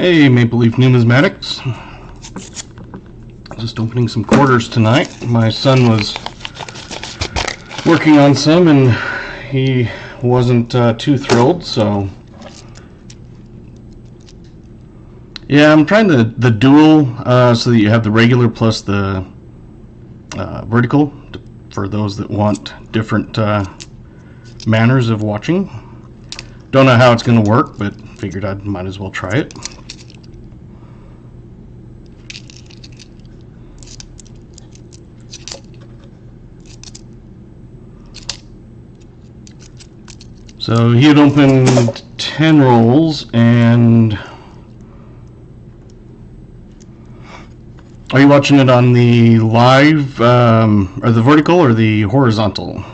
Hey, Maple Leaf Numismatics. Just opening some quarters tonight. My son was working on some and he wasn't too thrilled, so yeah, I'm trying the dual so that you have the regular plus the vertical for those that want different manners of watching. Don't know how it's going to work, but figured I might as well try it. So he had opened 10 rolls, and are you watching it on the live, or the vertical or the horizontal?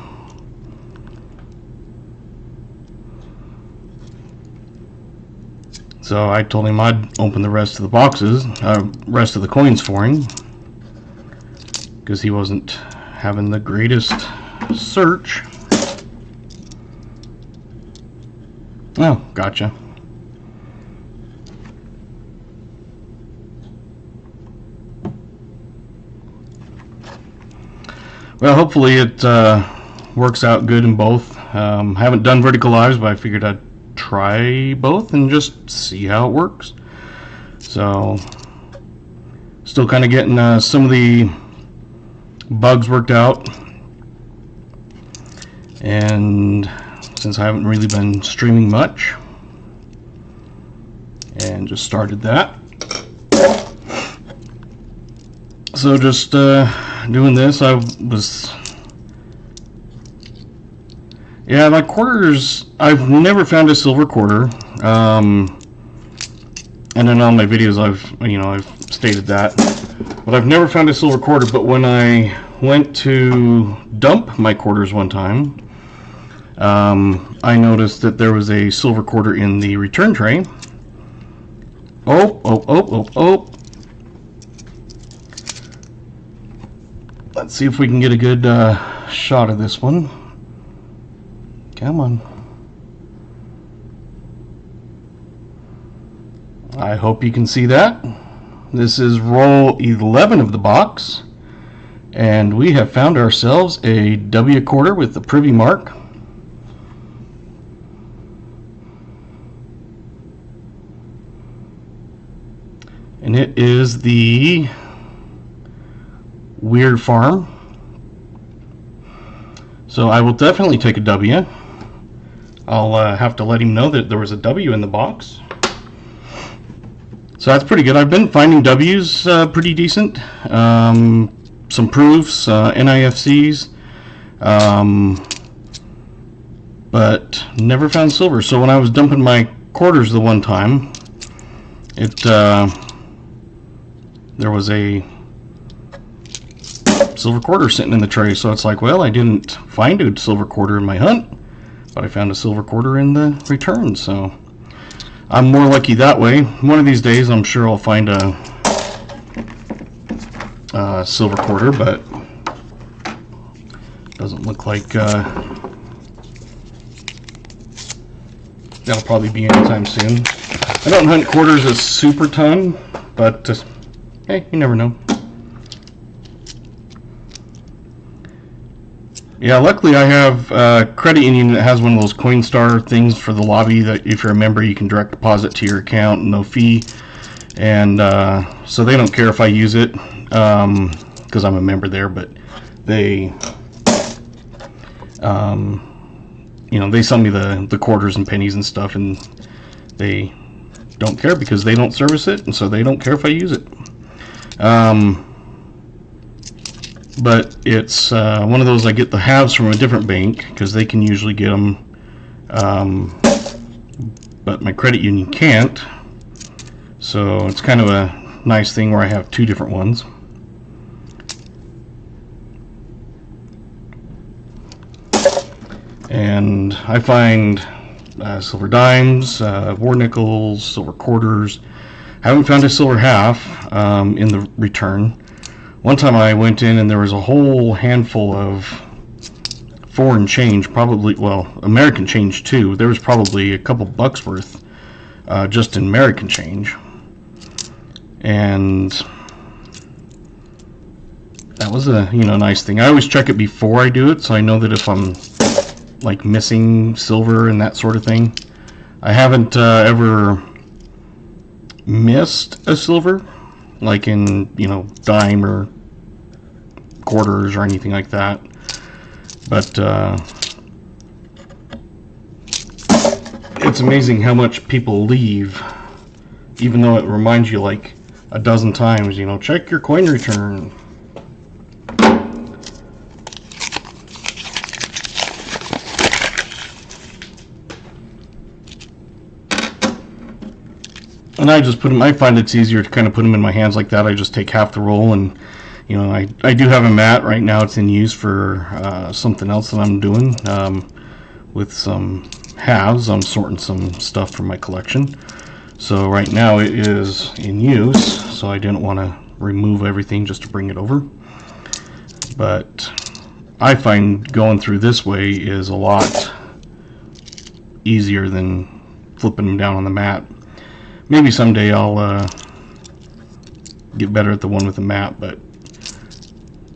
So I told him I'd open the rest of the boxes, rest of the coins for him, because he wasn't having the greatest search. Oh, gotcha. Well, hopefully it works out good in both. Haven't done vertical lives, but I figured I'd try both and just see how it works. So, still kind of getting some of the bugs worked out. And since I haven't really been streaming much, and just started that, so just doing this. Yeah, my quarters, I've never found a silver quarter, and in all my videos I've stated that, but I've never found a silver quarter. But when I went to dump my quarters one time, I noticed that there was a silver quarter in the return tray. Oh. Let's see if we can get a good shot of this one. Come on. I hope you can see that. This is roll 11 of the box, and we have found ourselves a W quarter with the privy mark. And it is the Weird Farm. So I will definitely take a W. I'll have to let him know that there was a W in the box. So that's pretty good. I've been finding W's pretty decent. Some proofs, NIFCs, but never found silver. So when I was dumping my quarters the one time, there was a silver quarter sitting in the tray. So it's like, well, I didn't find a silver quarter in my hunt, but I found a silver quarter in the return. So I'm more lucky that way. One of these days I'm sure I'll find a silver quarter, but doesn't look like that'll probably be anytime soon. I don't hunt quarters a super ton, but hey, you never know. Yeah, luckily I have a credit union that has one of those Coinstar things for the lobby that if you're a member you can direct deposit to your account, no fee. And so they don't care if I use it because I'm a member there, but they they send me the quarters and pennies and stuff, and they don't care because they don't service it, and so they don't care if I use it. But it's one of those, I get the halves from a different bank because they can usually get them, but my credit union can't. So it's kind of a nice thing where I have two different ones. And I find silver dimes, war nickels, silver quarters. I haven't found a silver half in the return. One time I went in and there was a whole handful of foreign change, probably, well, American change too. There was probably a couple bucks worth just in American change. and that was a nice thing. I always check it before I do it, so I know that if I'm like missing silver and that sort of thing. I haven't ever missed a silver, like in dime or quarters or anything like that, but it's amazing how much people leave, even though it reminds you like a dozen times, check your coin return. And I just put them, I find it's easier to kind of put them in my hands like that. I just take half the roll, and I do have a mat right now. It's in use for something else that I'm doing with some halves. I'm sorting some stuff from my collection. So right now it is in use, so I didn't want to remove everything just to bring it over. But I find going through this way is a lot easier than flipping them down on the mat. Maybe someday I'll get better at the one with the mat, but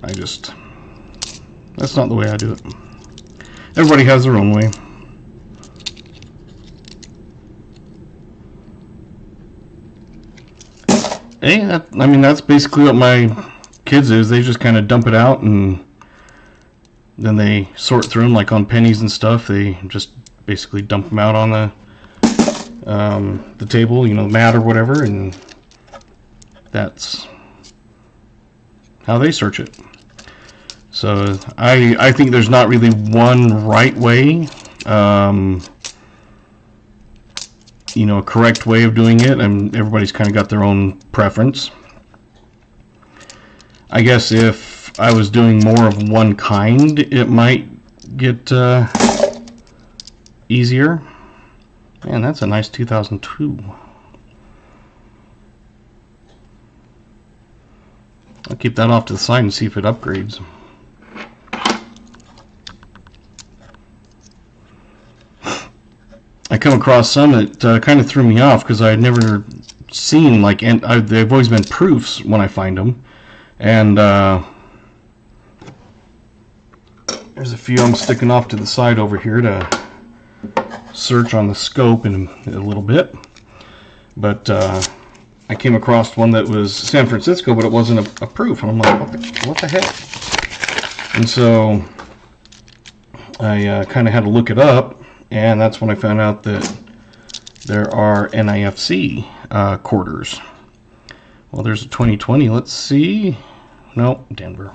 that's not the way I do it. Everybody has their own way. Hey, that's basically what my kids is. They just kind of dump it out, and then they sort through them like on pennies and stuff. They just basically dump them out on the table, the mat or whatever, and that's how they search it. So I think there's not really one right way, a correct way of doing it, and everybody's kind of got their own preference. I guess if I was doing more of one kind, it might get easier. Man, that's a nice 2002. I'll keep that off to the side and see if it upgrades. I come across some that kind of threw me off because I had never seen, like, and they've always been proofs when I find them. And there's a few I'm sticking off to the side over here to search on the scope in a little bit. But I came across one that was San Francisco, but it wasn't a proof, and I'm like, what the heck? And so I kind of had to look it up, and that's when I found out that there are NIFC quarters. Well, there's a 2020. Let's see. Nope, Denver.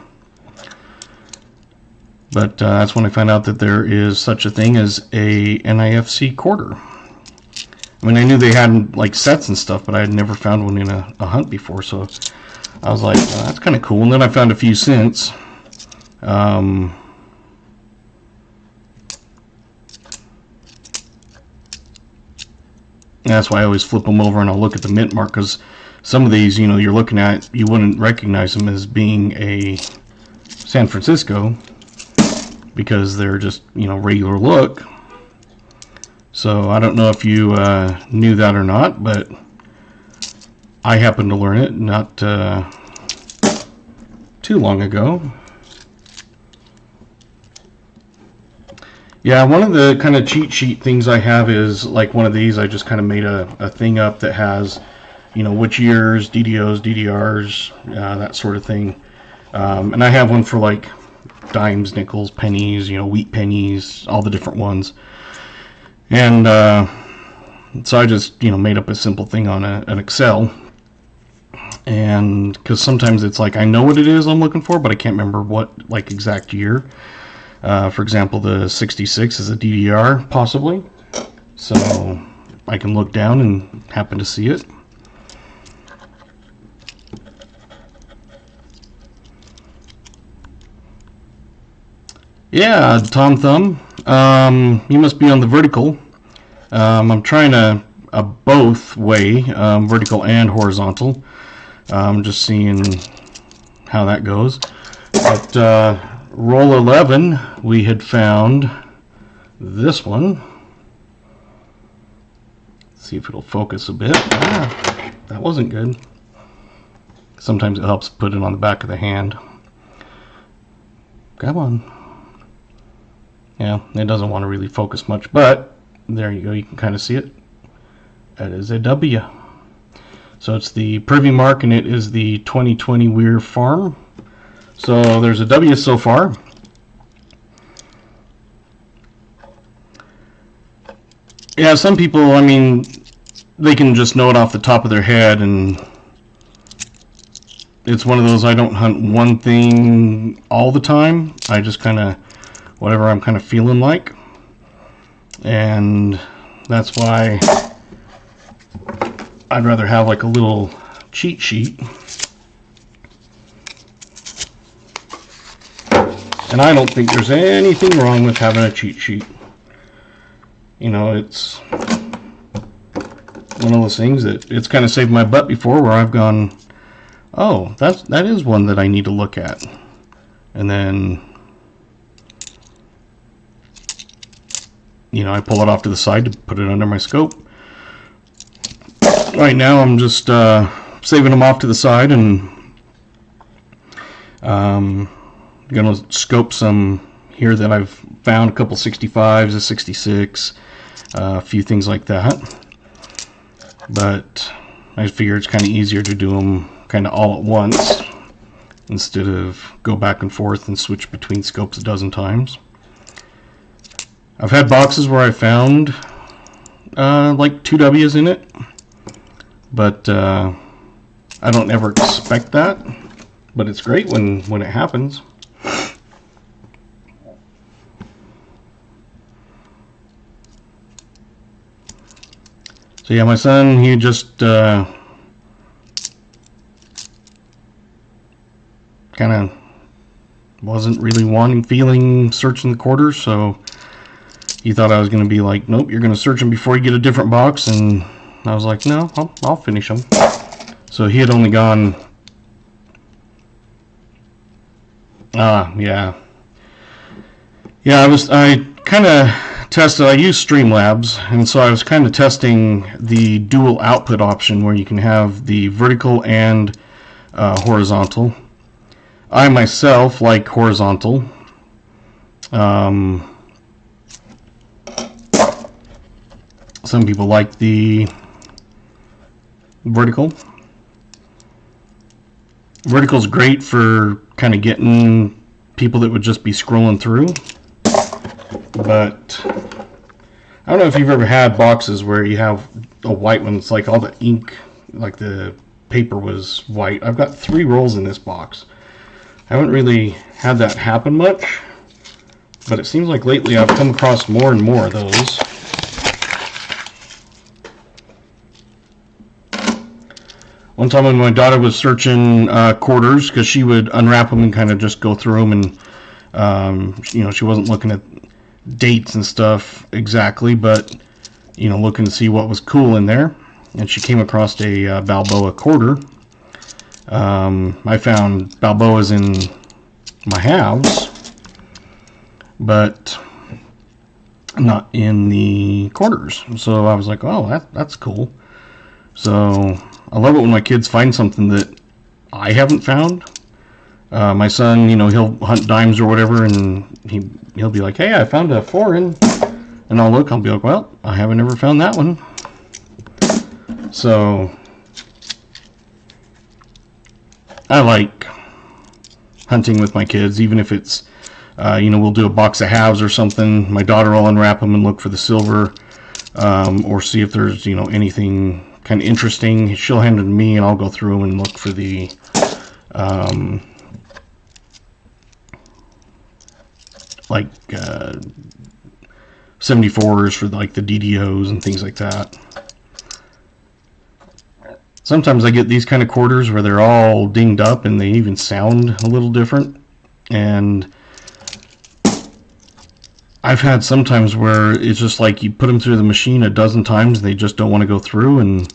But that's when I found out that there is such a thing as a NIFC quarter. I mean, I knew they had like sets and stuff, but I had never found one in a hunt before. So I was like, well, that's kind of cool. And then I found a few since. That's why I always flip them over and I'll look at the mint mark, because some of these, you're looking at, you wouldn't recognize them as being a San Francisco because they're just, regular look. So I don't know if you knew that or not, but I happened to learn it not too long ago. Yeah, one of the kind of cheat sheet things I have is like one of these. I just kind of made a thing up that has, which years, DDOs, DDRs, that sort of thing. And I have one for like dimes, nickels, pennies, wheat pennies, all the different ones. And so I just, made up a simple thing on an Excel. And because sometimes it's like I know what it is I'm looking for, but I can't remember what like exact year. For example, the 66 is a DDR, possibly. So I can look down and happen to see it. Yeah, Tom Thumb. You must be on the vertical. I'm trying a both way, vertical and horizontal. Just seeing how that goes. But roll 11, we had found this one. Let's see if it'll focus a bit. Ah, that wasn't good. Sometimes it helps put it on the back of the hand. Come on. Yeah, it doesn't want to really focus much, but there you go. You can kind of see it. That is a W. So it's the Privy mark, and it is the 2020 Weir Farm. So there's a W so far. Yeah, some people, I mean, they can just know it off the top of their head, and it's one of those, I don't hunt one thing all the time. I just kind of, whatever I'm kind of feeling like. And that's why I'd rather have like a little cheat sheet. And I don't think there's anything wrong with having a cheat sheet. You know, it's one of those things that it's kind of saved my butt before, where I've gone, oh, that is one that I need to look at. And then, you know, I pull it off to the side to put it under my scope. Right now I'm just saving them off to the side, and gonna scope some here that I've found, a couple 65s, a 66, a few things like that. But I figure it's kind of easier to do them kind of all at once instead of go back and forth and switch between scopes a dozen times. I've had boxes where I found like 2 W's in it, but I don't ever expect that. But it's great when it happens. So yeah, my son, he just kind of wasn't really feeling searching the quarters, so he thought I was going to be like, nope, you're going to search them before you get a different box, and I was like, no, I'll finish them. So he had only gone, yeah, I kind of tested, I used Streamlabs, and so I was kind of testing the dual output option where you can have the vertical and horizontal. I myself like horizontal. Some people like the vertical. Vertical is great for kind of getting people that would just be scrolling through. But I don't know if you've ever had boxes where you have a white one. It's like all the ink, like the paper was white. I've got 3 rolls in this box. I haven't really had that happen much, but it seems like lately I've come across more and more of those. One time when my daughter was searching quarters, because she would unwrap them and kind of just go through them, and you know, she wasn't looking at dates and stuff exactly, but you know, looking to see what was cool in there, and she came across a Balboa quarter. I found Balboas in my halves, but not in the quarters. So I was like, oh, that's cool. So I love it when my kids find something that I haven't found. My son, you know, he'll hunt dimes or whatever, and he'll be like, hey, I found a foreign, and I'll look, I'll be like, well, I haven't ever found that one. So I like hunting with my kids, even if it's, you know, we'll do a box of halves or something. My daughter will unwrap them and look for the silver, or see if there's, you know, anything kind of interesting. She'll hand it to me, and I'll go through them and look for the like 74s for like the DDOs and things like that. Sometimes I get these kind of quarters where they're all dinged up and they even sound a little different, and I've had sometimes where it's just like you put them through the machine a dozen times and they just don't want to go through, and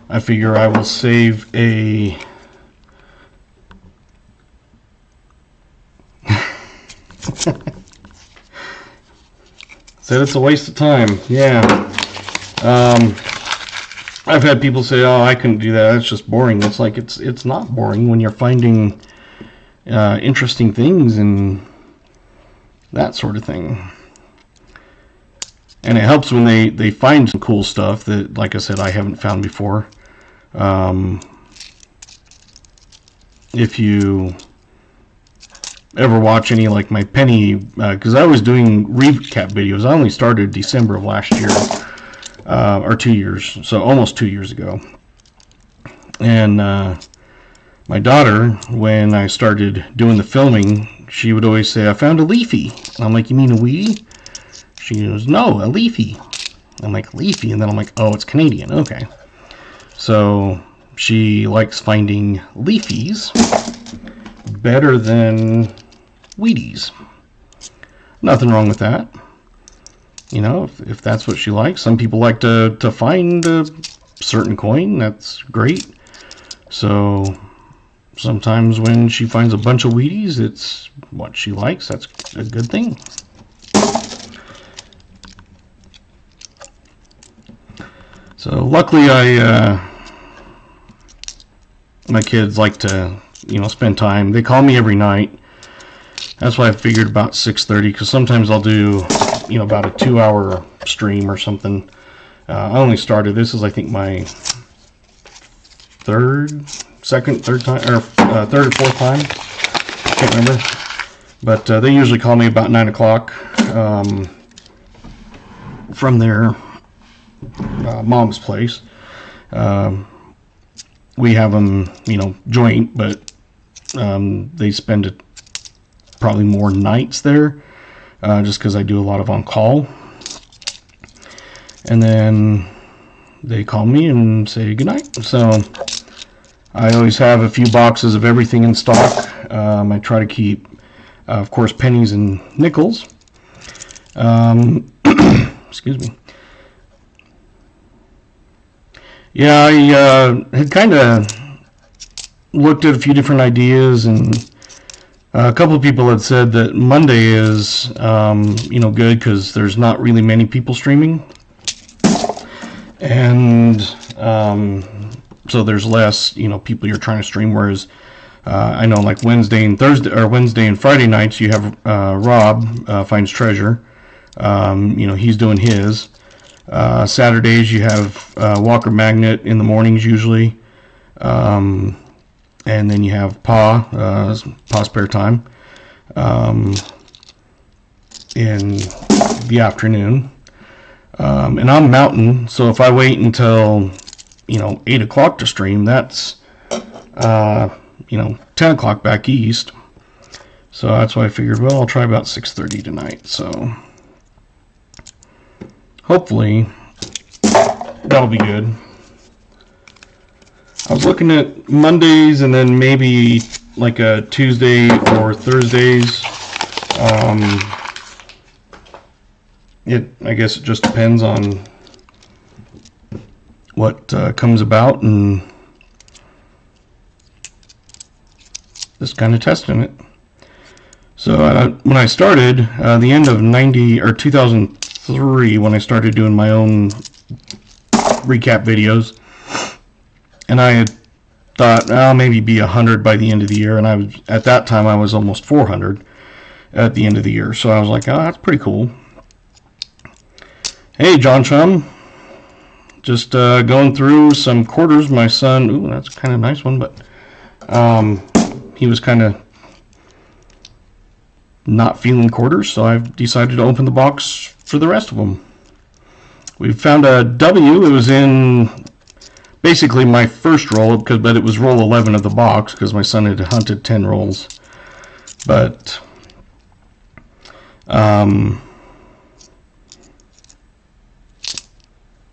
I figure I will save a said it's a waste of time. Yeah. I've had people say, "Oh, I couldn't do that. It's just boring." It's like it's not boring when you're finding interesting things and that sort of thing. And it helps when they find some cool stuff that, like I said, I haven't found before. If you ever watch any like my penny, because I was doing recap videos. I only started December of last year, or 2 years, so almost 2 years ago. And my daughter, when I started doing the filming, she would always say, "I found a leafy." I'm like, "You mean a weedy?" She goes, "No, a leafy." I'm like, "Leafy?" And then I'm like, "Oh, it's Canadian. Okay." So she likes finding leafies better than Wheaties. Nothing wrong with that. You know, if that's what she likes. Some people like to find a certain coin. That's great. So sometimes when she finds a bunch of Wheaties, it's what she likes. That's a good thing. So luckily my kids like to, spend time. They call me every night. That's why I figured about 6:30, because sometimes I'll do, about a 2-hour stream or something. I only started, this is I think my third or fourth time. Can't remember. But they usually call me about 9 o'clock from their mom's place. We have them, joint, but they spend it probably more nights there, just because I do a lot of on-call. And then they call me and say goodnight. So I always have a few boxes of everything in stock. I try to keep, of course, pennies and nickels. Excuse me. Yeah, I had kind of looked at a few different ideas, and a couple of people had said that Monday is, good because there's not really many people streaming, and so there's less, people you're trying to stream. Whereas I know like Wednesday and Friday nights you have Rob Finds Treasure. He's doing his. Saturdays you have Walker Magnet in the mornings usually, and then you have Pa's Spare Time in the afternoon, and I'm Mountain, so if I wait until 8 o'clock to stream, that's 10 o'clock back east. So that's why I figured, well, I'll try about 6:30 tonight. So hopefully that'll be good. I was looking at Mondays and then maybe like a Tuesday or Thursdays. I guess it just depends on what comes about, and just kind of testing it. So when I started, the end of 2003, when I started doing my own recap videos, and I had thought I'll maybe be 100 by the end of the year, and at that time I was almost 400 at the end of the year. So I was like, oh, that's pretty cool. Hey, John Chum, just going through some quarters. My son, ooh, that's kind of a nice one, but he was kind of not feeling quarters, so I've decided to open the box for the rest of them. We found a W. It was in basically my first roll, but it was roll 11 of the box because my son had hunted 10 rolls. But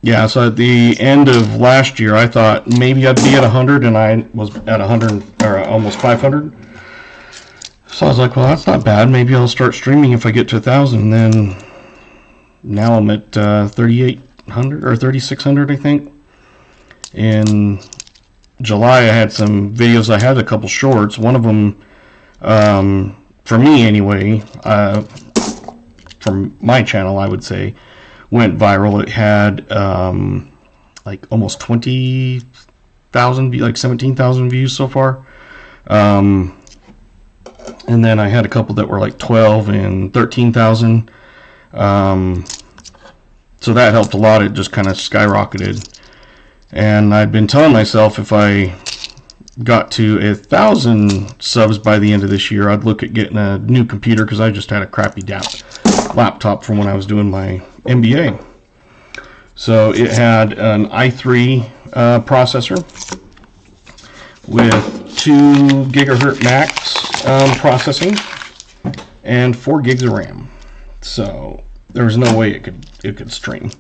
yeah, so at the end of last year, I thought maybe I'd be at 100, and I was at 100 or almost 500. So I was like, well, that's not bad. Maybe I'll start streaming if I get to 1,000. And then now I'm at 3,800 or 3,600, I think. In July, I had some videos. I had a couple shorts. One of them, for me anyway, from my channel, I would say, went viral. It had like almost 20,000, like 17,000 views so far. And then I had a couple that were like 12 and 13,000. So that helped a lot. It just kind of skyrocketed. And I'd been telling myself if I got to 1,000 subs by the end of this year, I'd look at getting a new computer, because I just had a crappy laptop from when I was doing my MBA. So it had an i3 processor with 2 gigahertz max processing and 4 gigs of RAM. So there was no way it could stream.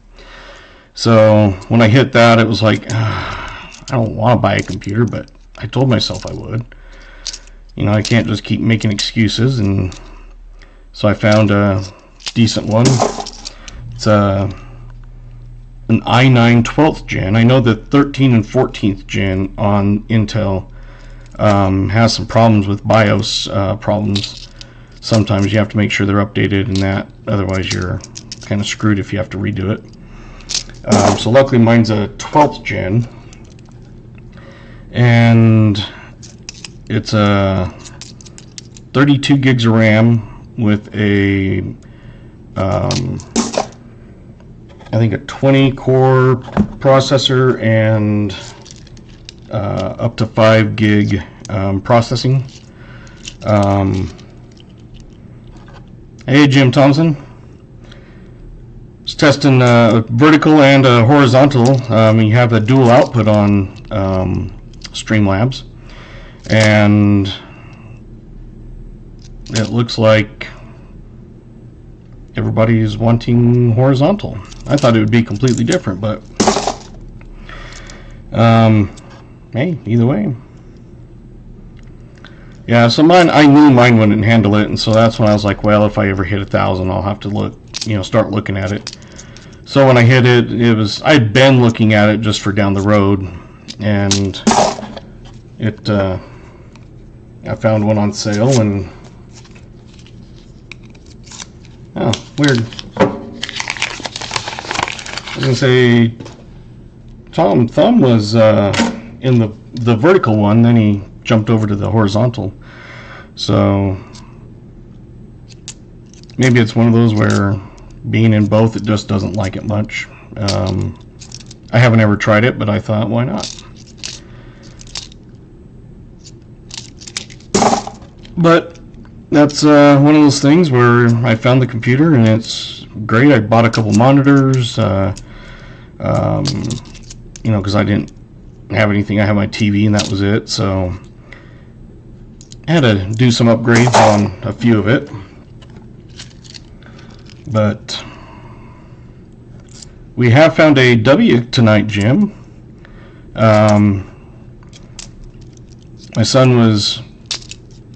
So when I hit that, it was like, I don't want to buy a computer, but I told myself I would. You know, I can't just keep making excuses, and so I found a decent one. It's an i9 12th gen. I know the 13th and 14th gen on Intel has some problems with BIOS problems. Sometimes you have to make sure they're updated and that, otherwise you're kind of screwed if you have to redo it. So luckily mine's a 12th gen, and it's a 32 gigs of RAM with a I think a 20 core processor and up to 5 gig processing. Hey, Jim Thompson. Just testing vertical and horizontal. You have a dual output on Streamlabs, and it looks like everybody is wanting horizontal. I thought it would be completely different, but hey, either way. Yeah, so mine, I knew mine wouldn't handle it, and so that's when I was like, well, if I ever hit 1,000, I'll have to look, start looking at it. So when I hit it, I'd been looking at it just for down the road, and I found one on sale, and oh, weird. I was gonna say Tom Thumb was in the vertical one, then he jumped over to the horizontal. So maybe it's one of those where being in both, it just doesn't like it much. I haven't ever tried it, but I thought, why not? But that's one of those things where I found the computer and it's great. I bought a couple monitors, because I didn't have anything. I had my TV and that was it. So I had to do some upgrades on a few of it. But we have found a W tonight, Jim. My son was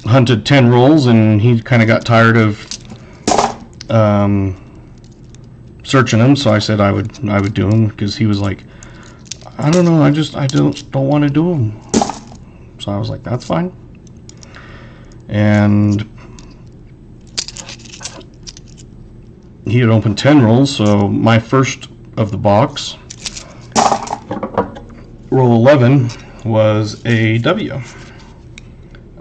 hunted 10 rolls and he kind of got tired of searching them, so I said I would do them, because he was like, I don't know, I don't want to do them. So I was like, that's fine. And he had opened 10 rolls, so my first of the box, roll 11, was a W.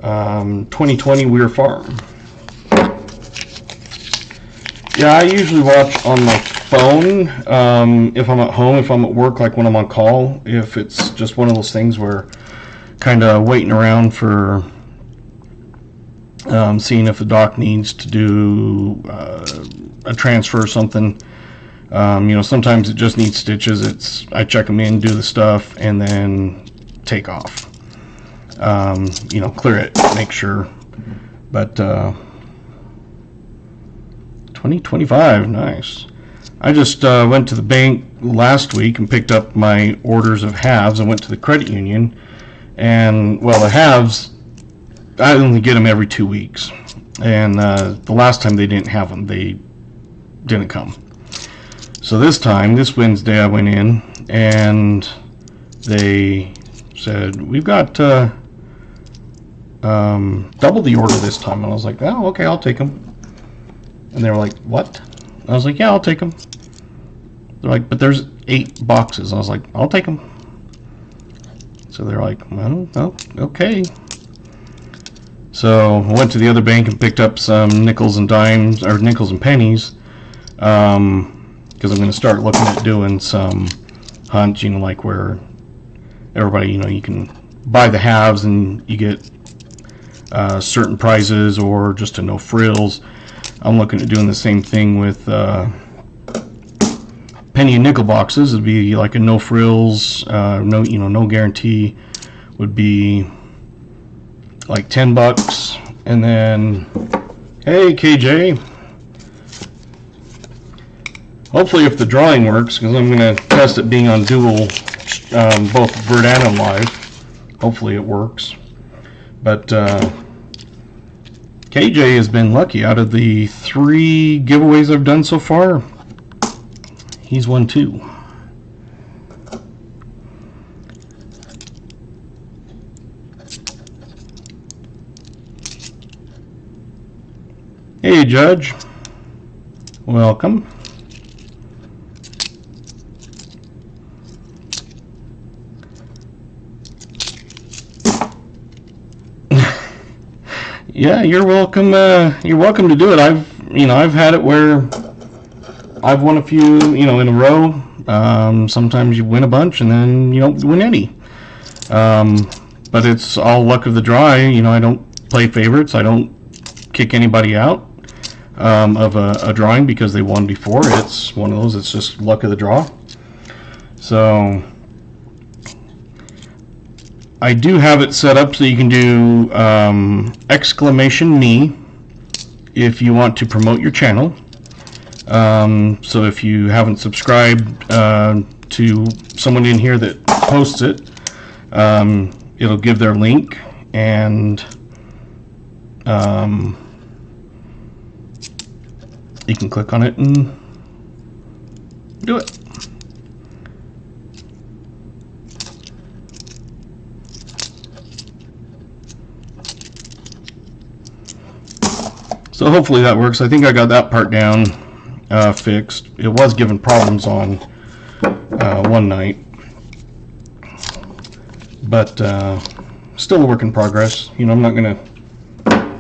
2020 Weir Farm. Yeah, I usually watch on my phone if I'm at home, if I'm at work, like when I'm on call, if it's just one of those things where kind of waiting around for seeing if the doc needs to do a transfer or something. Sometimes it just needs stitches. I check them in, do the stuff, and then take off. Clear it, make sure. But 2025, nice. I just went to the bank last week and picked up my orders of halves. I went to the credit union, and well, the halves, I only get them every 2 weeks. And the last time they didn't have them, they didn't come. So this Wednesday, I went in and they said, we've got double the order this time. And I was like, oh, okay, I'll take them. And they were like, what? I was like, yeah, I'll take them. They're like, but there's 8 boxes. I was like, I'll take them. So they're like, well, okay. So I went to the other bank and picked up some nickels and dimes, or nickels and pennies, because I'm going to start looking at doing some hunts, like where everybody, you can buy the halves and you get certain prizes or just a no frills. I'm looking at doing the same thing with penny and nickel boxes. It'd be like a no frills, no guarantee would be like $10, and then hey KJ, hopefully if the drawing works, because I'm going to test it being on dual, both Vert and live. Hopefully it works. But KJ has been lucky. Out of the 3 giveaways I've done so far, he's won 2. Hey Judge, welcome. Yeah, you're welcome. You're welcome to do it. I've had it where I've won a few, in a row. Sometimes you win a bunch and then you don't win any. But it's all luck of the draw. I don't play favorites. I don't kick anybody out of a drawing because they won before. It's one of those. It's just luck of the draw. So I do have it set up so you can do !me if you want to promote your channel. So if you haven't subscribed to someone in here that posts it, it'll give their link, and you can click on it and do it. So hopefully that works. I think I got that part down fixed. It was giving problems on one night, but still a work in progress. I'm not going to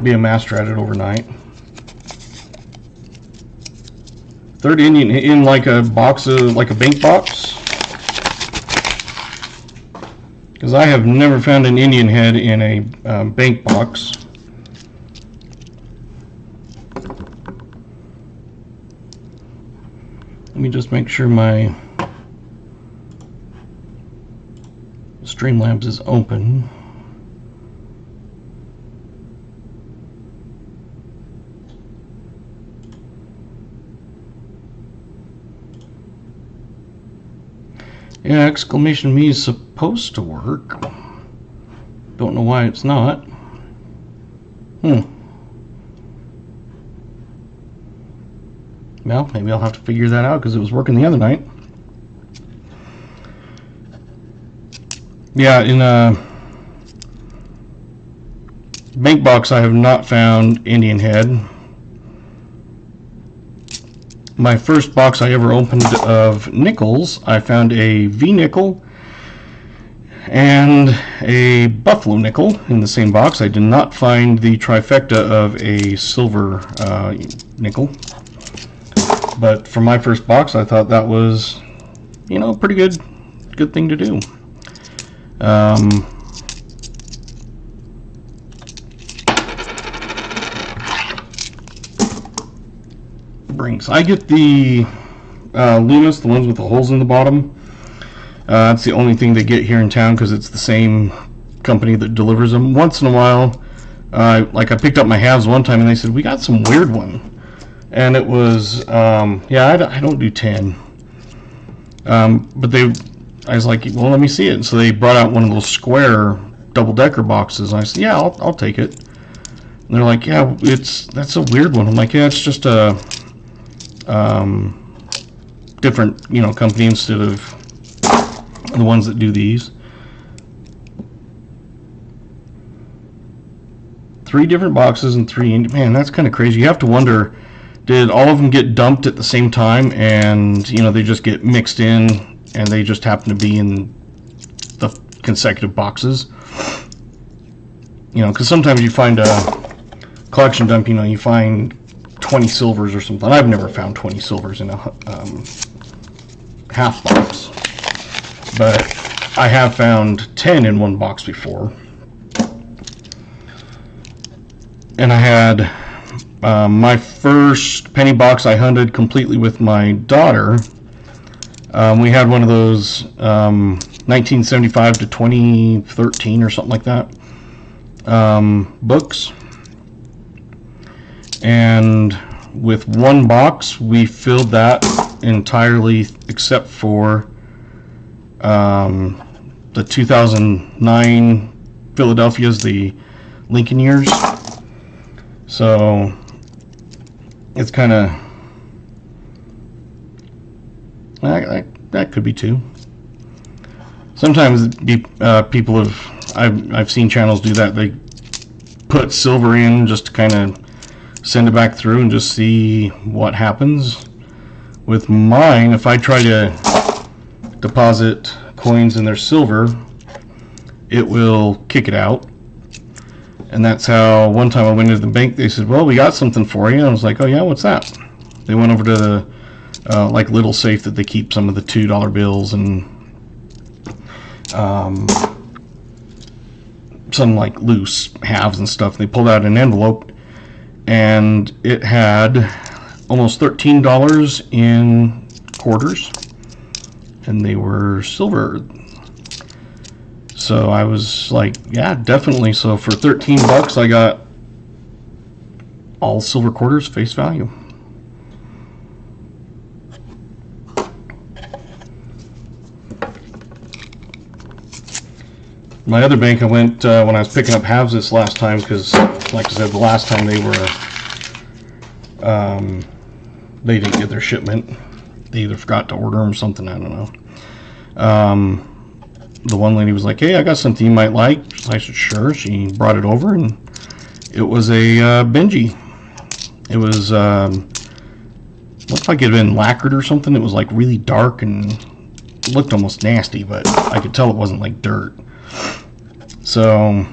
be a master at it overnight. Third Indian in like a box of, like a bank box, because I have never found an Indian head in a bank box. Let me just make sure my Streamlabs is open. Yeah, !me is supposed to work. Don't know why it's not. Well, maybe I'll have to figure that out because it was working the other night. Yeah, in a bank box I have not found Indian head. My first box I ever opened of nickels, I found a V nickel and a buffalo nickel in the same box. I did not find the trifecta of a silver nickel. But for my first box, I thought that was, a pretty good thing to do. Brings. I get the Lunas, the ones with the holes in the bottom. That's the only thing they get here in town because it's the same company that delivers them. Once in a while, like I picked up my halves one time and they said, we got some weird one. And it was, yeah, I don't do 10. But I was like, well, let me see it. And so they brought out one of those square double-decker boxes. And I said, yeah, I'll take it. And they're like, yeah, that's a weird one. I'm like, yeah, it's just a different, company instead of the ones that do these. 3 different boxes and 3, man, that's kind of crazy. You have to wonder, did all of them get dumped at the same time, and they just get mixed in, and they just happen to be in the consecutive boxes? Because sometimes you find a collection dump, you find 20 silvers or something. I've never found 20 silvers in a half box, but I have found 10 in one box before. And I had my first penny box I hunted completely with my daughter. We had one of those 1975 to 2013 or something like that books, and with one box we filled that entirely except for the 2009 Philadelphia's, the Lincoln years. So it's kind of that could be two. Sometimes people I've seen channels do that. They put silver in just to kind of send it back through and just see what happens. With mine, if I try to deposit coins in their silver, it will kick it out. And that's how one time I went into the bank, they said, well, we got something for you. And I was like, oh yeah, what's that? They went over to the like little safe that they keep some of the $2 bills and some like loose halves and stuff. They pulled out an envelope, and it had almost $13 in quarters, and they were silver. So I was like, yeah, definitely. So for 13 bucks, I got all silver quarters face value. My other bank, I went when I was picking up halves this last time, because, like I said, the last time they didn't get their shipment. They either forgot to order them or something. I don't know. The one lady was like, "Hey, I got something you might like." I said, "Sure." She brought it over, and it was a Benji. It was looked like it had been lacquered or something. It was like really dark and looked almost nasty, but I could tell it wasn't like dirt. So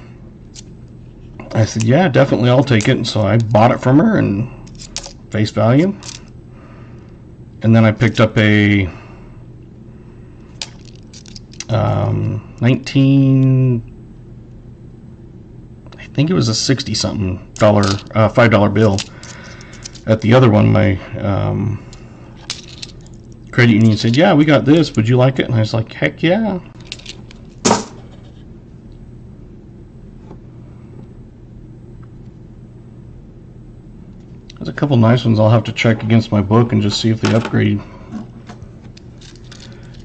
I said, yeah, definitely, I'll take it. And so I bought it from her and face value. And then I picked up a 19, I think it was a 60-something dollar, $5 bill. At the other one, my credit union said, yeah, we got this, would you like it? And I was like, heck yeah. There's a couple nice ones. I'll have to check against my book and just see if they upgrade.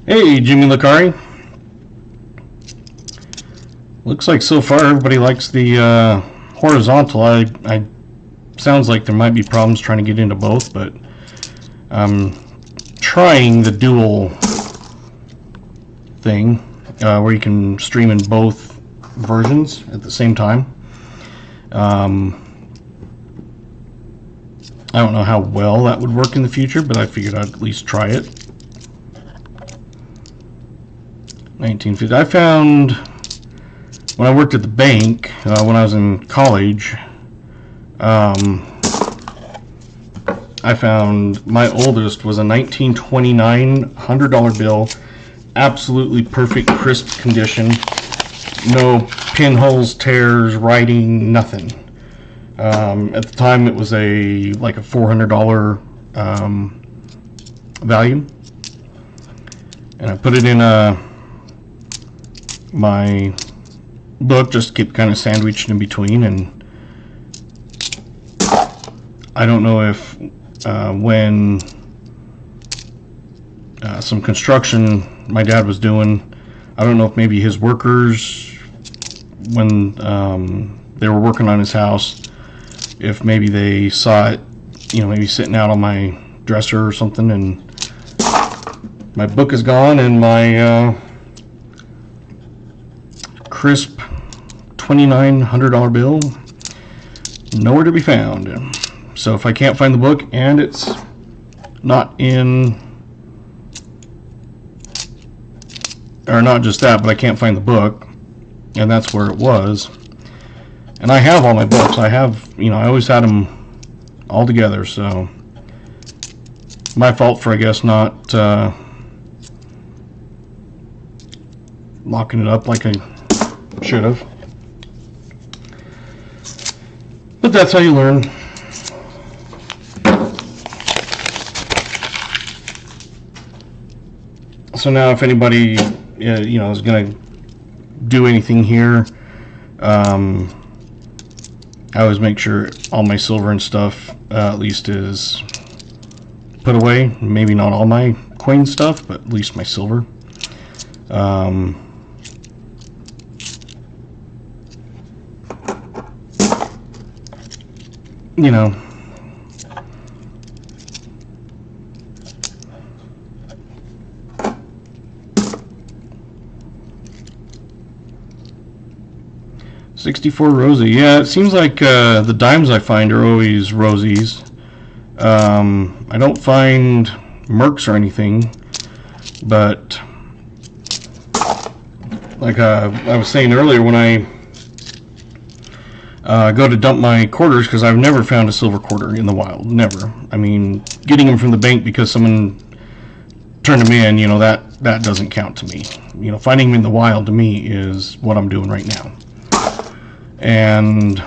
Hey, Jimmy Lucari. Looks like so far everybody likes the horizontal. I sounds like there might be problems trying to get into both, but I'm trying the dual thing where you can stream in both versions at the same time. I don't know how well that would work in the future, but I figured I'd at least try it. 1950. I found, when I worked at the bank, when I was in college, I found my oldest was a 1929 $100 bill, absolutely perfect, crisp condition, no pinholes, tears, writing, nothing. At the time, it was like a $400 value, and I put it in my book, just to keep kind of sandwiched in between. And I don't know if when some construction my dad was doing, I don't know if maybe his workers, when they were working on his house, if maybe they saw it, maybe sitting out on my dresser or something, and my book is gone, and my crisp $2,900 bill nowhere to be found. So if I can't find the book and it's not in, or not just that, but I can't find the book, and that's where it was. And I have all my books. I have, you know, I always had them all together, so my fault for, I guess, not locking it up like I should have. But that's how you learn. So now if anybody, you know, is going to do anything here, I always make sure all my silver and stuff at least is put away. Maybe not all my coin stuff, but at least my silver. You know, $64 Rosie. Yeah, it seems like the dimes I find are always Rosies. I don't find Mercs or anything, but like I was saying earlier, when I go to dump my quarters, because I've never found a silver quarter in the wild, never. I mean, getting them from the bank because someone turned them in, you know, that doesn't count to me. You know, finding them in the wild to me is what I'm doing right now. And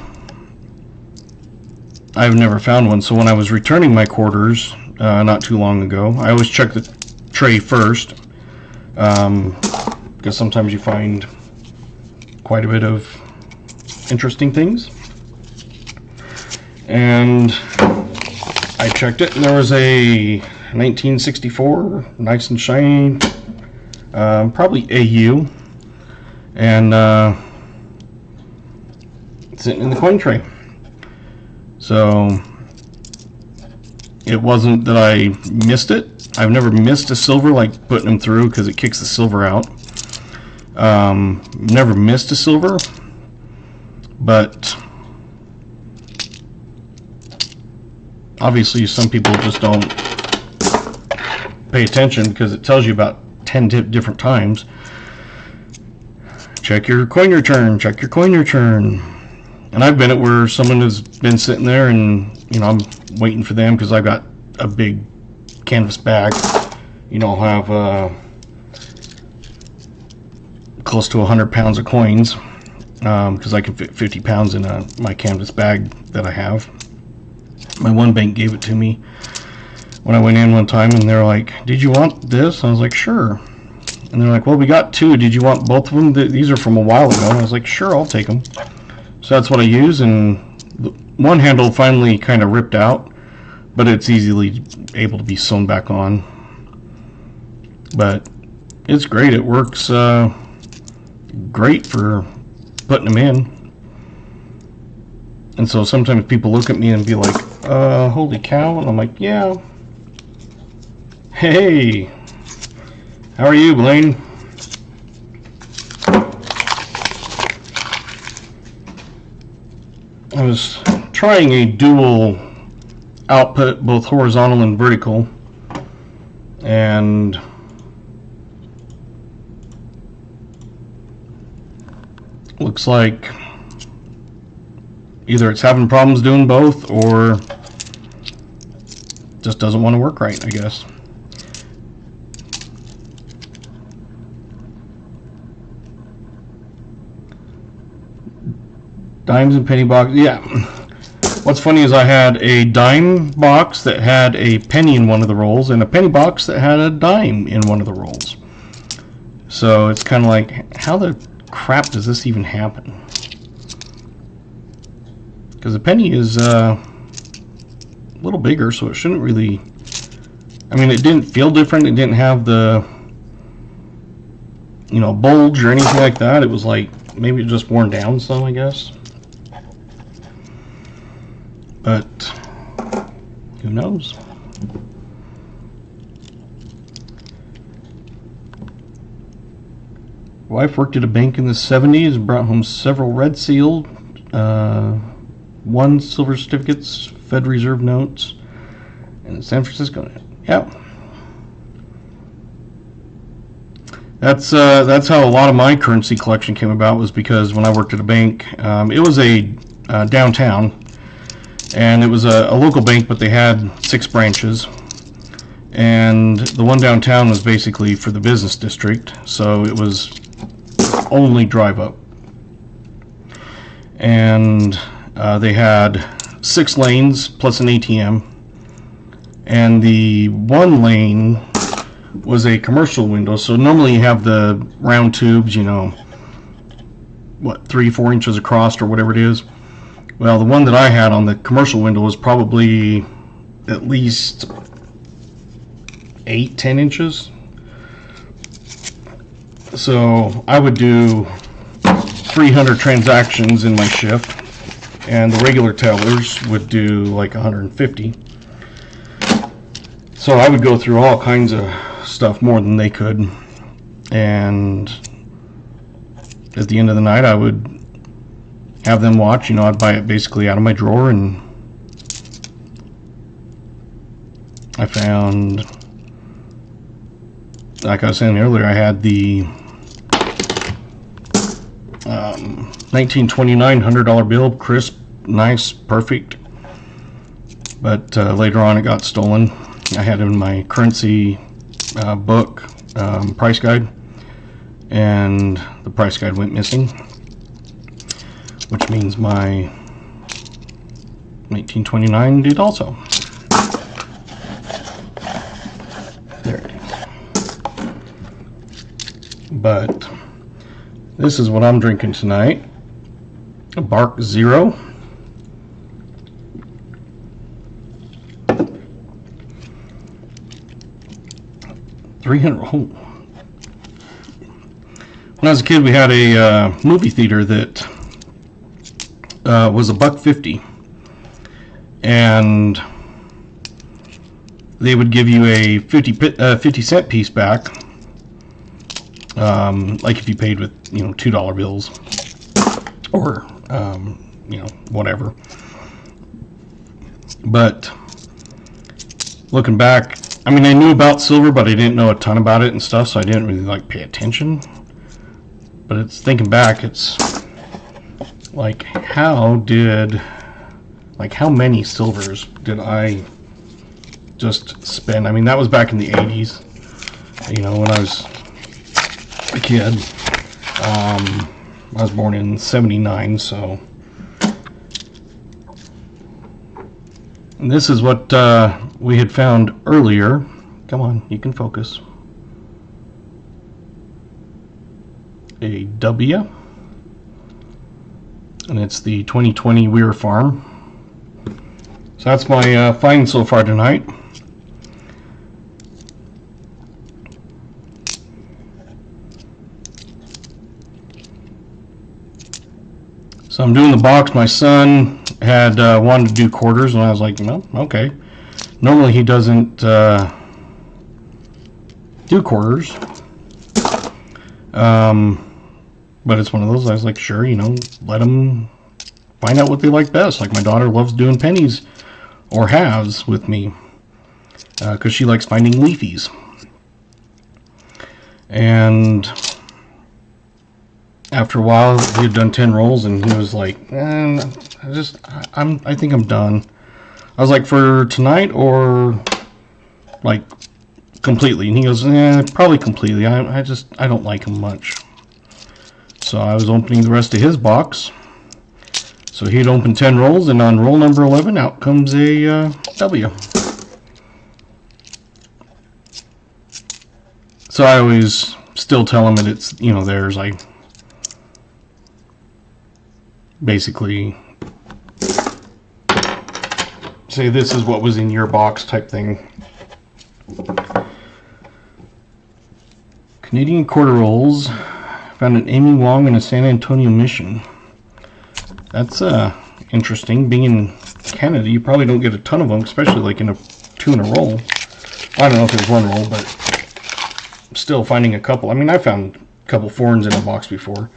I've never found one. So when I was returning my quarters not too long ago, I always check the tray first, because sometimes you find quite a bit of interesting things. And I checked it, and there was a 1964, nice and shiny, probably AU, and sitting in the coin tray. So it wasn't that I missed it. I've never missed a silver, like putting them through, because it kicks the silver out. Never missed a silver, but obviously some people just don't pay attention, because it tells you about 10 different times. Check your coin return, check your coin return. And I've been at where someone has been sitting there, and you know, I'm waiting for them because I've got a big canvas bag. You know, I'll have close to 100 pounds of coins, because I can fit 50 pounds in my canvas bag that I have. My one bank gave it to me when I went in one time, and they're like, "Did you want this?" I was like, "Sure." And they're like, "Well, we got two. Did you want both of them? These are from a while ago." And I was like, "Sure, I'll take them." So that's what I use, and one handle finally kind of ripped out, but it's easily able to be sewn back on. But it's great. It works great for putting them in. And so sometimes people look at me and be like, holy cow, and I'm like, yeah. Hey, how are you, Blaine? I was trying a dual output, both horizontal and vertical, and looks like either it's having problems doing both, or just doesn't want to work right, I guess. Dimes and penny box. Yeah. What's funny is I had a dime box that had a penny in one of the rolls, and a penny box that had a dime in one of the rolls. So it's kind of like, how the crap does this even happen? Because the penny is a little bigger, so it shouldn't really... I mean, it didn't feel different. It didn't have the, you know, bulge or anything like that. It was like, maybe it just worn down some, I guess. But who knows? Wife worked at a bank in the 70s and brought home several red sealed 1 silver certificates, Fed Reserve notes, and San Francisco. Yep. That's how a lot of my currency collection came about, was because when I worked at a bank, it was a downtown, and it was a local bank, but they had 6 branches, and the one downtown was basically for the business district, so it was only drive up, and they had 6 lanes plus an ATM, and the one lane was a commercial window. So normally you have the round tubes, you know, what, 3-4 inches across or whatever it is. Well, the one that I had on the commercial window was probably at least 8-10 inches. So I would do 300 transactions in my shift, and the regular tellers would do like 150. So I would go through all kinds of stuff, more than they could, and at the end of the night I would have them watch. You know, I'd buy it basically out of my drawer, and I found, like I was saying earlier, I had the 1929 $100 bill, crisp, nice, perfect, but later on it got stolen. I had it in my currency book, price guide, and the price guide went missing, which means my 1929 did also. There it is. But this is what I'm drinking tonight. A Bark Zero. When I was a kid, we had a movie theater that was $1.50, and they would give you a 50-cent piece back, like if you paid with, you know, $2 bills or you know, whatever. But looking back, I mean, I knew about silver, but I didn't know a ton about it and stuff, so I didn't really like pay attention. But it's thinking back, it's like, how many silvers did I just spend? I mean, that was back in the 80s, you know, when I was a kid. I was born in 79, so. And this is what we had found earlier. Come on, you can focus. A W, and it's the 2020 Weir Farm. So that's my find so far tonight. So I'm doing the box. My son had wanted to do quarters, and I was like, no, okay. Normally he doesn't do quarters, but it's one of those, I was like, sure, you know, let them find out what they like best. Like, my daughter loves doing pennies or halves with me, because she likes finding leafies. And after a while, we had done 10 rolls, and he was like, I think I'm done. I was like, for tonight or like completely? And he goes, probably completely. I don't like him much. So I was opening the rest of his box. So he'd opened 10 rolls, and on roll number 11, out comes a W. So I always still tell him that it's, you know, theirs. I basically say, this is what was in your box type thing. Canadian quarter rolls. Found an Amy Wong in a San Antonio mission. That's interesting. Being in Canada, you probably don't get a ton of them, especially like in a 2 in a roll. I don't know if there's 1 roll, but still finding a couple. I mean, I found a couple foreigns in a box before,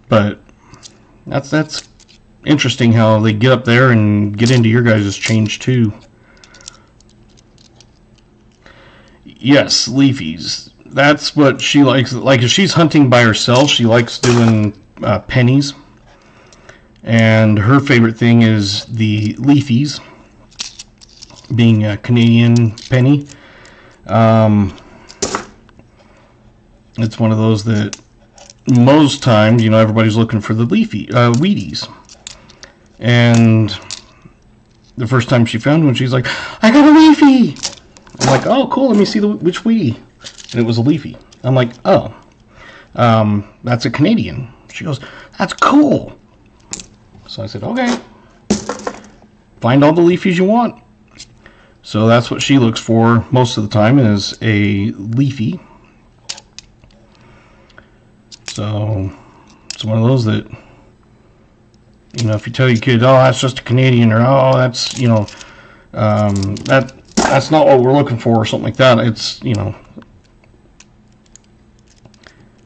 but that's interesting how they get up there and get into your guys' change too. Yes, leafies. That's what she likes. Like if she's hunting by herself, she likes doing pennies. And her favorite thing is the leafies, being a Canadian penny. It's one of those that most times, you know, everybody's looking for the leafy Wheaties. And the first time she found one, she's like, I got a leafy! I'm like, oh, cool, let me see which Wheatie. And it was a leafy. I'm like, oh, that's a Canadian. She goes, that's cool. So I said, okay, find all the leafies you want. So that's what she looks for most of the time, is a leafy. So it's one of those that, you know, if you tell your kid, oh, that's just a Canadian, or oh, that's, you know, that's not what we're looking for, or something like that, it's, you know,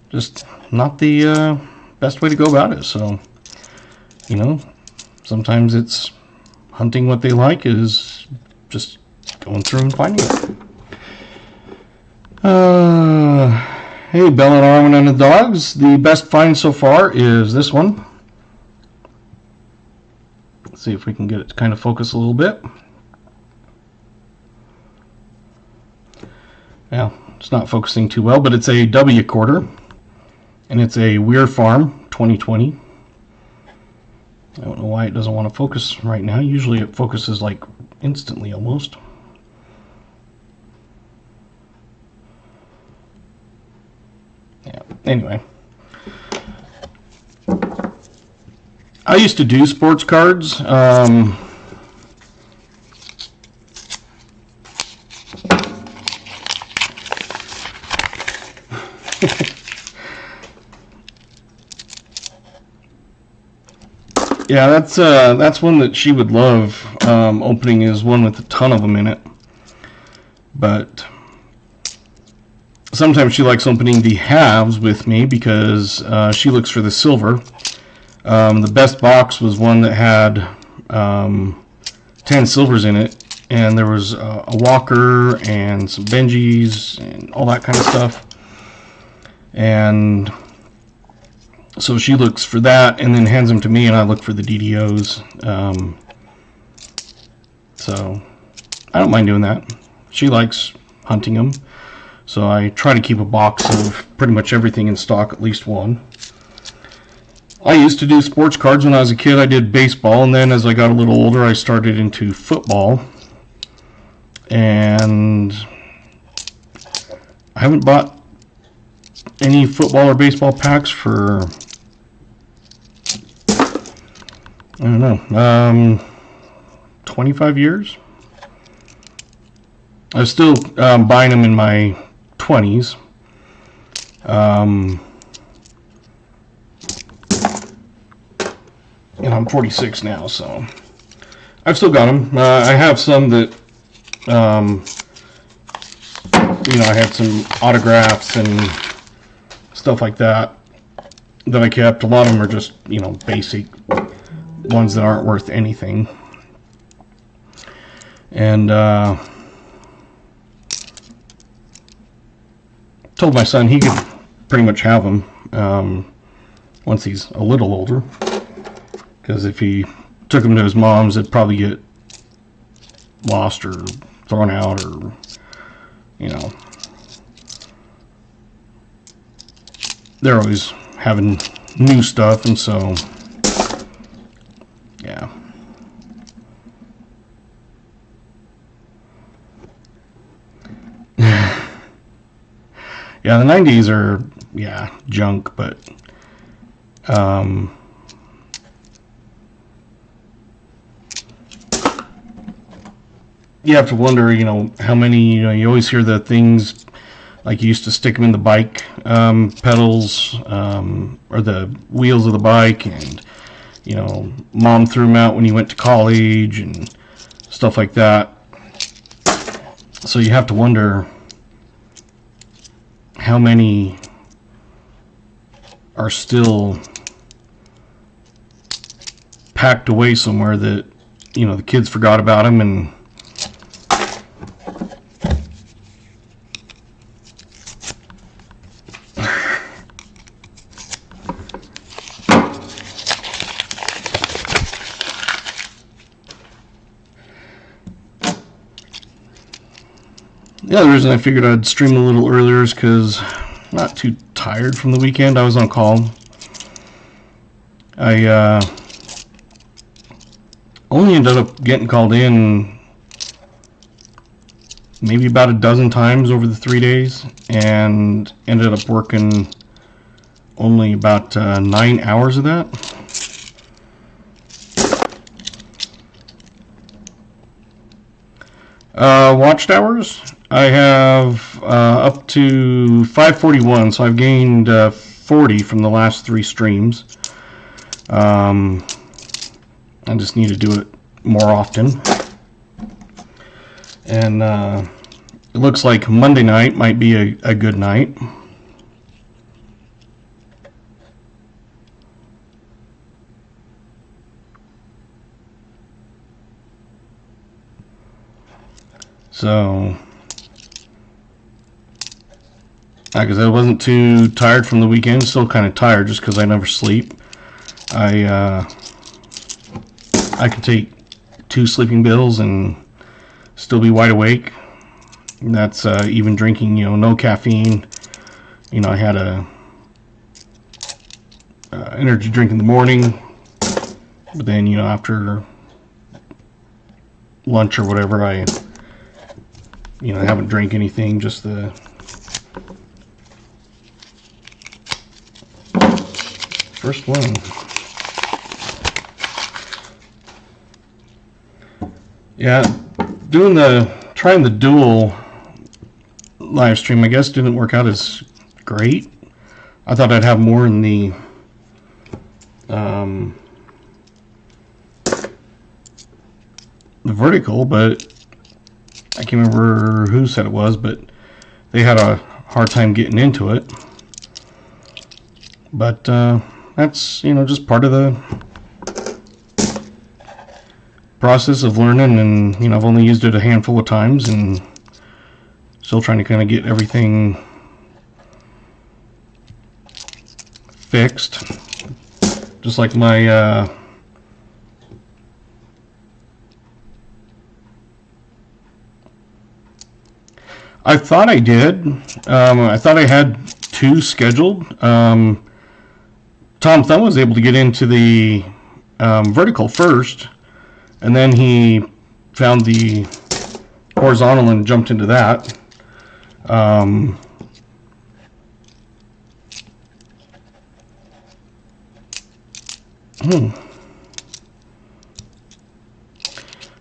just not the best way to go about it. So, you know, sometimes it's hunting what they like is just going through and finding it. Hey, Bella and Armin and the dogs. The best find so far is this one. Let's see if we can get it to kind of focus a little bit. Yeah, it's not focusing too well, but it's a W quarter, and it's a Weir Farm 2020. I don't know why it doesn't want to focus right now. Usually it focuses like instantly almost. Yeah, anyway. I used to do sports cards. Yeah, that's one that she would love opening, is one with a ton of them in it. But sometimes she likes opening the halves with me because she looks for the silver. The best box was one that had 10 silvers in it, and there was a Walker and some Benjis and all that kind of stuff. And so she looks for that and then hands them to me, and I look for the DDOs. So I don't mind doing that. She likes hunting them, so I try to keep a box of pretty much everything in stock, at least one. I used to do sports cards when I was a kid. I did baseball, and then as I got a little older, I started into football. And I haven't bought any football or baseball packs for, I don't know, 25 years. I was still buying them in my 20s. And I'm 46 now, so I've still got them. I have some that, you know, I had some autographs and stuff like that that I kept. A lot of them are just, you know, basic ones that aren't worth anything. And told my son he could pretty much have them once he's a little older, because if he took them to his mom's, it'd probably get lost or thrown out, or, you know, they're always having new stuff, and so yeah. Yeah, the 90s are, yeah, junk, but you have to wonder, you know, how many, you know, you always hear the things like you used to stick them in the bike pedals, or the wheels of the bike, and, you know, mom threw them out when you went to college and stuff like that. So you have to wonder how many are still packed away somewhere that, you know, the kids forgot about them. And the other reason I figured I'd stream a little earlier is because I'm not too tired from the weekend. I was on call. I only ended up getting called in maybe about a dozen times over the 3 days, and ended up working only about 9 hours of that. Watched hours, I have up to 541, so I've gained 40 from the last 3 streams. I just need to do it more often. And it looks like Monday night might be a good night. So, like I said, I wasn't too tired from the weekend. Still kind of tired just because I never sleep. I could take 2 sleeping pills and still be wide awake. And that's even drinking, you know, no caffeine. You know, I had a energy drink in the morning, but then, you know, after lunch or whatever, I haven't drank anything, just the first one. Yeah, trying the dual live stream, I guess, didn't work out as great. I thought I'd have more in the vertical, but I can't remember who said it was, but they had a hard time getting into it. But that's, you know, just part of the process of learning. And, you know, I've only used it a handful of times and still trying to kind of get everything fixed. Just like my I thought I did. I thought I had 2 scheduled. Tom Thumb was able to get into the vertical first, and then he found the horizontal and jumped into that.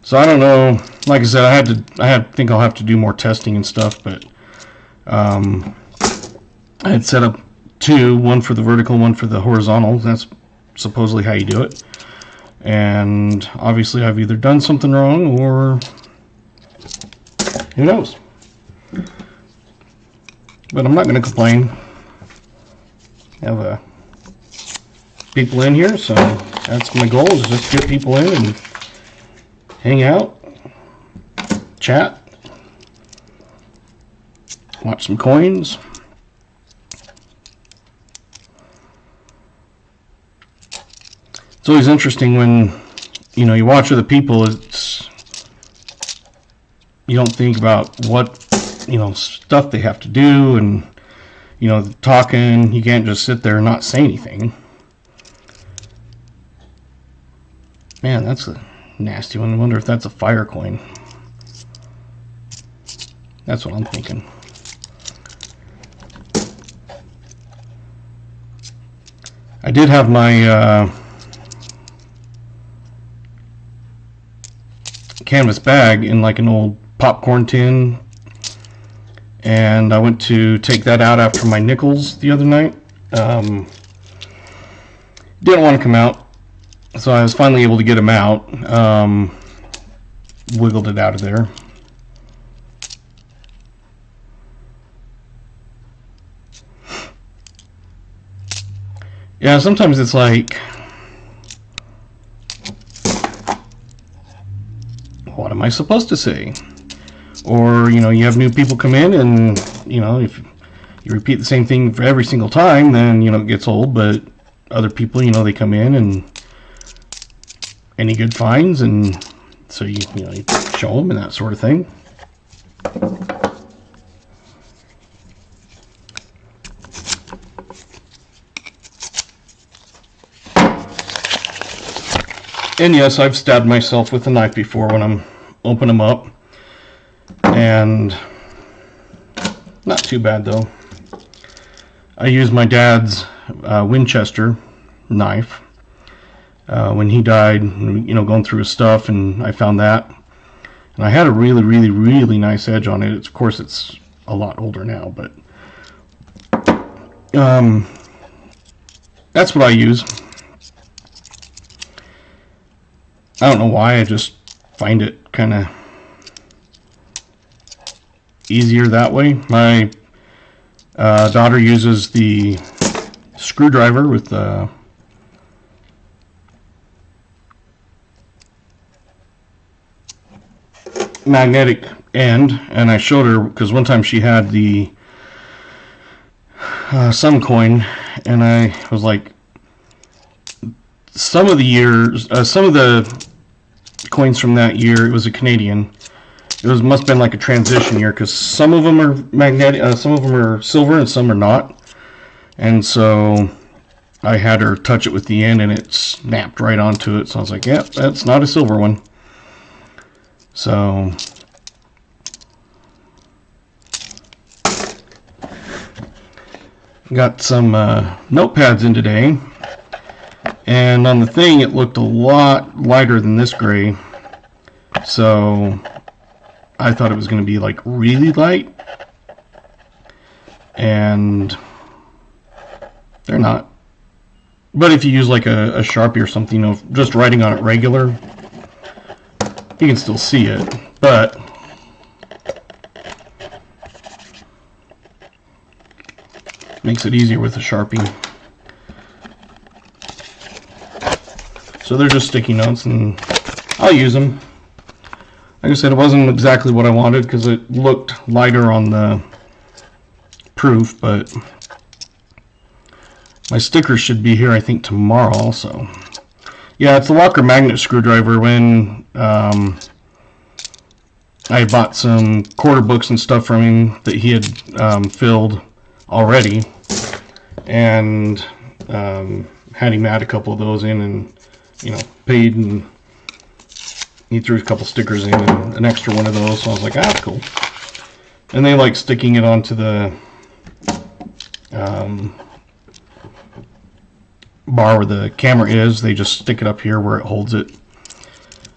So I don't know. Like I said, I think I'll have to do more testing and stuff, but I had set up 2, one for the vertical, one for the horizontal. That's supposedly how you do it. And obviously I've either done something wrong or who knows. But I'm not going to complain. I have people in here, so that's my goal, is just get people in and hang out, chat, watch some coins. It's always interesting when, you know, you watch other people. You don't think about what, you know, stuff they have to do, and, you know, talking. You can't just sit there and not say anything. Man, that's a nasty one. I wonder if that's a fire coin. That's what I'm thinking. I did have my canvas bag in like an old popcorn tin, and I went to take that out after my nickels the other night. Didn't want to come out, so I was finally able to get them out. Wiggled it out of there. Yeah, sometimes it's like, what am I supposed to say? Or, you have new people come in, and, if you repeat the same thing for every single time, then, it gets old. But other people, they come in, and any good finds, and so you show them and that sort of thing. And yes, I've stabbed myself with a knife before when I'm opening them up. And not too bad though. I used my dad's Winchester knife when he died, going through his stuff, and I found that. And I had a really, really, really nice edge on it. Of course, it's a lot older now, but that's what I use. I don't know why, I just find it kind of easier that way. My daughter uses the screwdriver with the magnetic end, and I showed her because one time she had the some coin, and I was like, some of the coins from that year, it was a Canadian. It must have been like a transition year, because some of them are magnetic, some of them are silver, and some are not. And so I had her touch it with the end, and it snapped right onto it. So I was like, "Yep, that's not a silver one." So got some notepads in today. And on the thing, it looked a lot lighter than this gray. So I thought it was going to be like really light. And they're not. But if you use like a Sharpie or something, just writing on it regular, you can still see it. But makes it easier with a Sharpie. So they're just sticky notes, and I'll use them. Like I said, it wasn't exactly what I wanted because it looked lighter on the proof, but my stickers should be here, I think, tomorrow also. Yeah, it's a Walker magnet screwdriver. When I bought some quarter books and stuff from him that he had filled already, and had him add a couple of those in, and paid, and he threw a couple stickers in and an extra one of those. So I was like, that's cool. And they like sticking it onto the bar where the camera is. They just stick it up here where it holds it.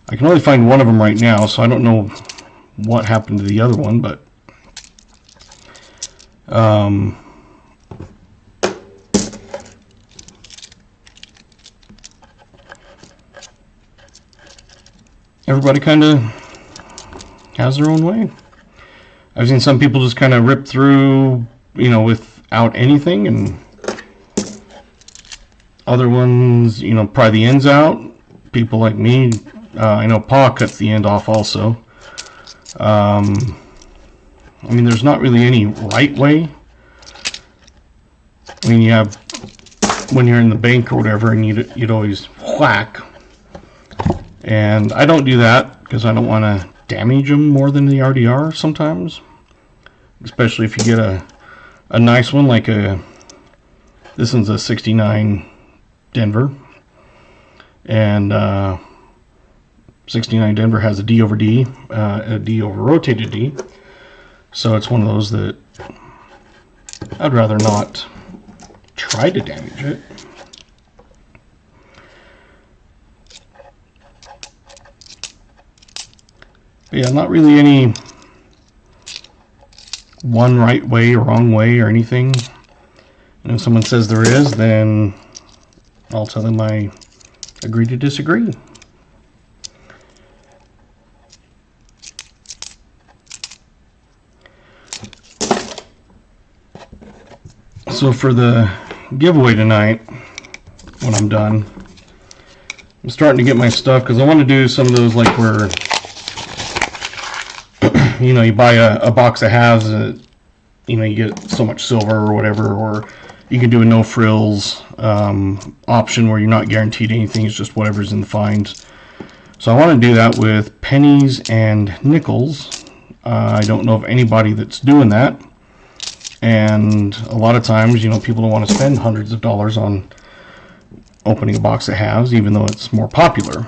I can only find one of them right now, so I don't know what happened to the other one, but everybody kind of has their own way. I've seen some people just kind of rip through, without anything, and other ones, pry the ends out. People like me, I know Pa cuts the end off also. There's not really any right way. You have, when you're in the bank or whatever, and you'd always whack. And I don't do that because I don't want to damage them more than they already are sometimes. Especially if you get a nice one, like this one's a 69 Denver. And 69 Denver has a D over D, a D over rotated D. So it's one of those that I'd rather not try to damage it. But yeah, not really any one right way or wrong way or anything. And if someone says there is, then I'll tell them I agree to disagree. So for the giveaway tonight, when I'm done, I'm starting to get my stuff, because I want to do some of those like where you know, you buy a box of halves, you know, you get so much silver or whatever, or you can do a no frills option where you're not guaranteed anything, it's just whatever's in the finds. So I want to do that with pennies and nickels. I don't know of anybody that's doing that, and a lot of times, you know, people don't want to spend hundreds of dollars on opening a box of halves, even though it's more popular.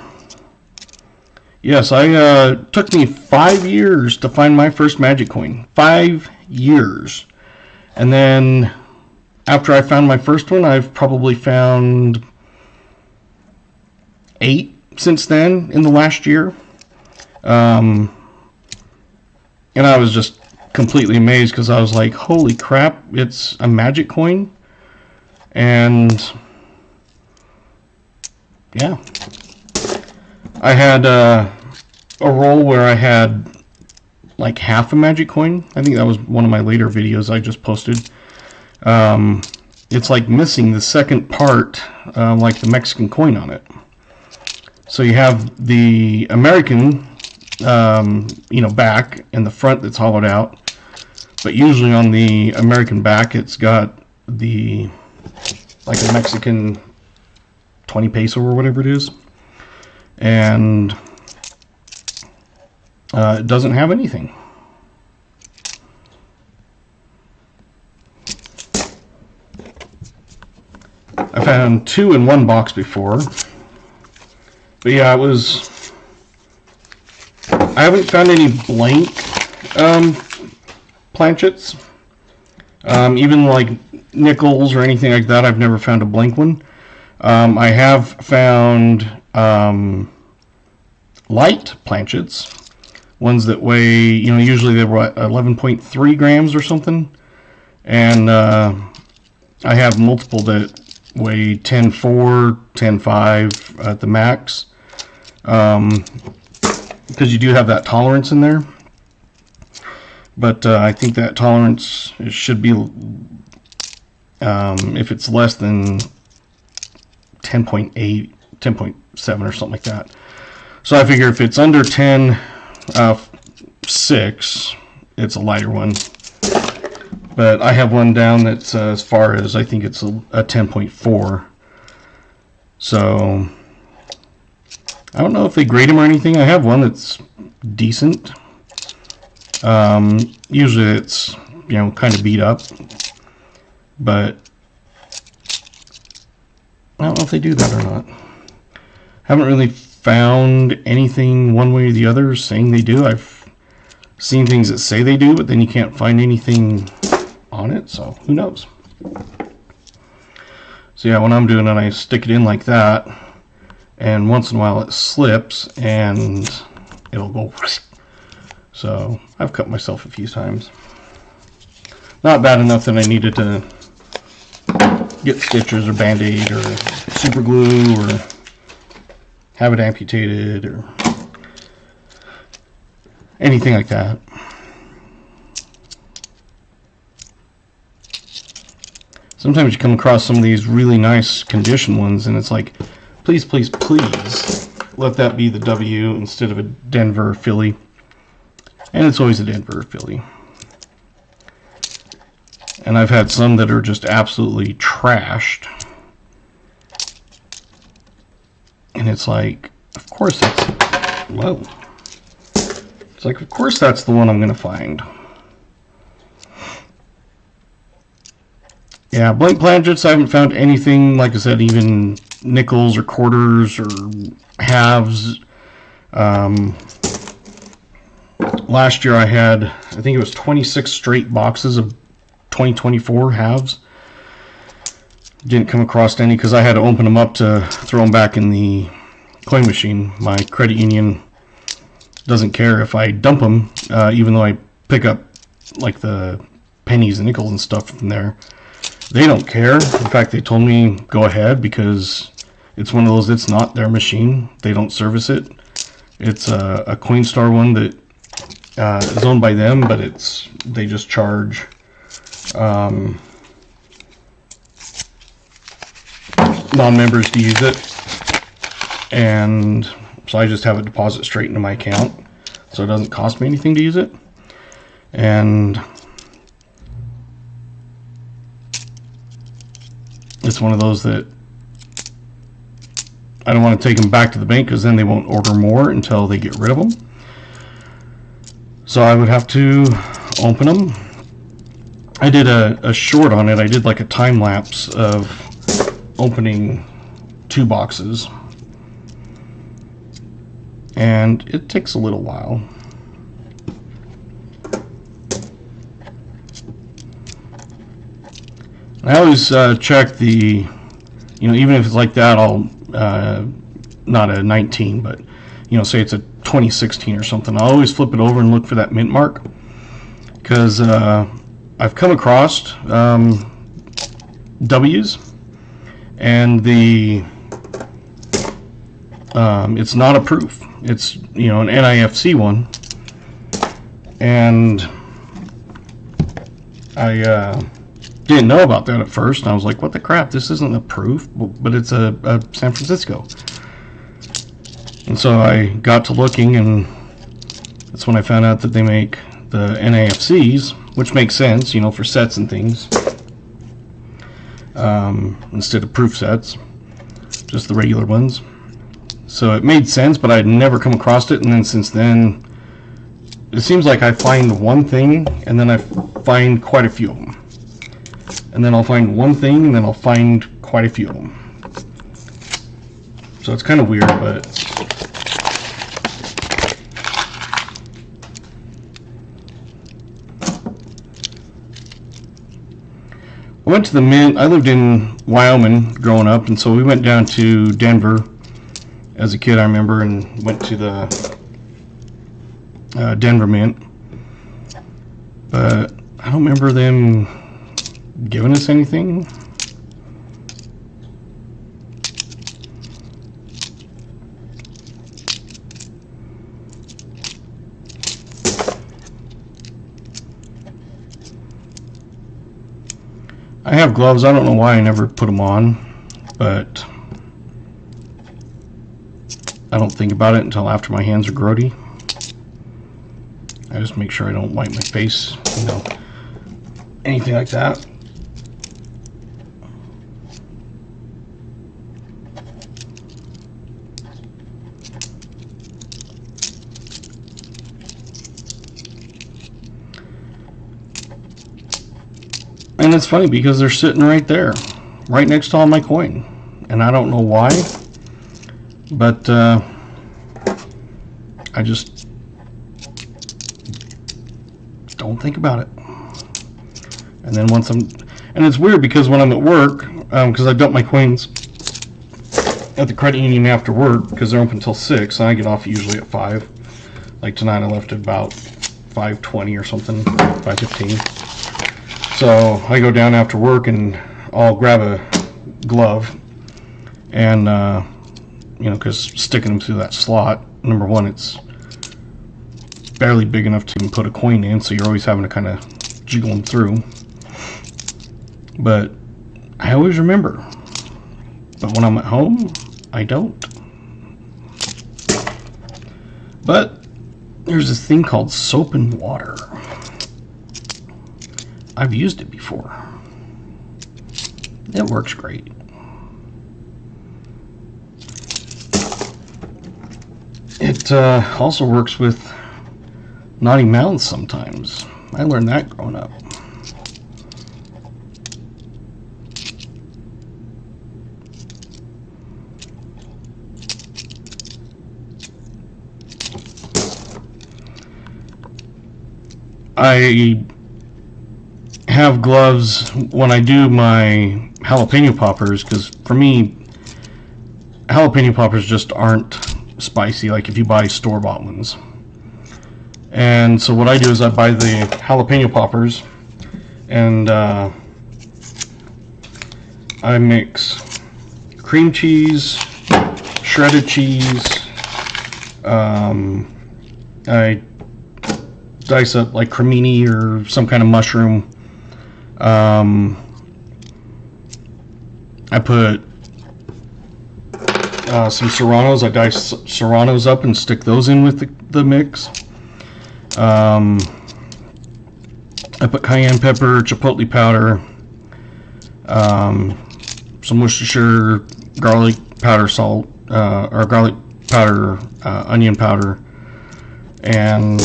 Yes, took me 5 years to find my first magic coin. 5 years. And then after I found my first one, I've probably found 8 since then in the last year. And I was just completely amazed because I was like, holy crap, it's a magic coin. And yeah. I had a roll where I had like half a magic coin. I think that was one of my later videos I just posted. It's like missing the second part, like the Mexican coin on it. So you have the American, you know, back and the front that's hollowed out. But usually on the American back, it's got the, like a Mexican 20 peso or whatever it is. And it doesn't have anything. I found 2 in one box before, but yeah, I haven't found any blank planchets, even like nickels or anything like that. I've never found a blank one. I have found light planchets, ones that weigh, you know, usually they were 11.3 grams or something, and I have multiple that weigh 10.4, 10.5 at the max, because you do have that tolerance in there. But I think that tolerance should be, if it's less than 10.8, 10.7 or something like that. So I figure if it's under 10.6, it's a lighter one. But I have one down that's as far as, I think it's a 10.4. So I don't know if they grade them or anything. I have one that's decent. Usually it's, you know, kind of beat up, but I don't know if they do that or not. Haven't really found anything one way or the other saying they do. I've seen things that say they do, but then you can't find anything on it, so who knows. So yeah, when I'm doing it, I stick it in like that, and once in a while it slips and it'll go. So I've cut myself a few times. Not bad enough that I needed to get stitches or band-aid or super glue or have it amputated or anything like that. Sometimes you come across some of these really nice condition ones and it's like, please, please, please let that be the W instead of a Denver Philly. And it's always a Denver Philly. And I've had some that are just absolutely trashed. And it's like, of course that's, whoa. It's like, of course that's the one I'm going to find. Yeah, blank planchets, I haven't found anything, like I said, even nickels or quarters or halves. Last year I had, I think it was 26 straight boxes of 2024 halves. Didn't come across any because I had to open them up to throw them back in the coin machine. My credit union doesn't care if I dump them, even though I pick up like the pennies and nickels and stuff from there. They don't care. In fact, they told me go ahead because it's one of those, it's not their machine. They don't service it. It's a Coinstar one that is owned by them, but they just charge non-members to use it, and so I just have a deposit straight into my account, so it doesn't cost me anything to use it. and it's one of those that I don't want to take them back to the bank, because then they won't order more until they get rid of them. So I would have to open them. I did a short on it. I did like a time lapse of opening 2 boxes, and it takes a little while. I always check the, even if it's like that, I'll not a 19, but say it's a 2016 or something, I'll always flip it over and look for that mint mark, because I've come across W's, and it's not a proof. It's an NIFC one, and I didn't know about that at first, and I was like, what the crap, this isn't a proof, but it's a San Francisco. And so I got to looking, and that's when I found out that they make the NIFCs, which makes sense, for sets and things, instead of proof sets, just the regular ones. So it made sense, but I'd never come across it, and then since then, it seems like I find one thing, and then I find quite a few of them. And then I'll find one thing, and then I'll find quite a few of them. So it's kind of weird, but I went to the mint. I lived in Wyoming growing up, and so we went down to Denver as a kid, I remember, and went to the Denver mint. But I don't remember them giving us anything. I have gloves. I don't know why I never put them on, but I don't think about it until after my hands are grody. I just make sure I don't wipe my face, anything like that. And it's funny because they're sitting right there, right next to all my coin, and I don't know why, but I just don't think about it. And then and it's weird because when I'm at work, because I dump my coins at the credit union after work, because they're open until 6, and I get off usually at 5. Like tonight I left at about 5:20 or something, 5:15. So I go down after work and I'll grab a glove, and because sticking them through that slot, number one, it's barely big enough to even put a coin in, so you're always having to kind of jiggle them through. But I always remember. But when I'm at home, I don't. But there's this thing called soap and water. I've used it before. It works great. It also works with naughty mouths sometimes. I learned that growing up. I have gloves when I do my jalapeno poppers, because for me, jalapeno poppers just aren't spicy like if you buy store-bought ones. And so what I do is I buy the jalapeno poppers, and I mix cream cheese, shredded cheese, I dice up like cremini or some kind of mushroom. I put some serranos. I dice serranos up and stick those in with the mix. I put cayenne pepper, chipotle powder, some Worcestershire garlic powder, salt, or garlic powder, onion powder, and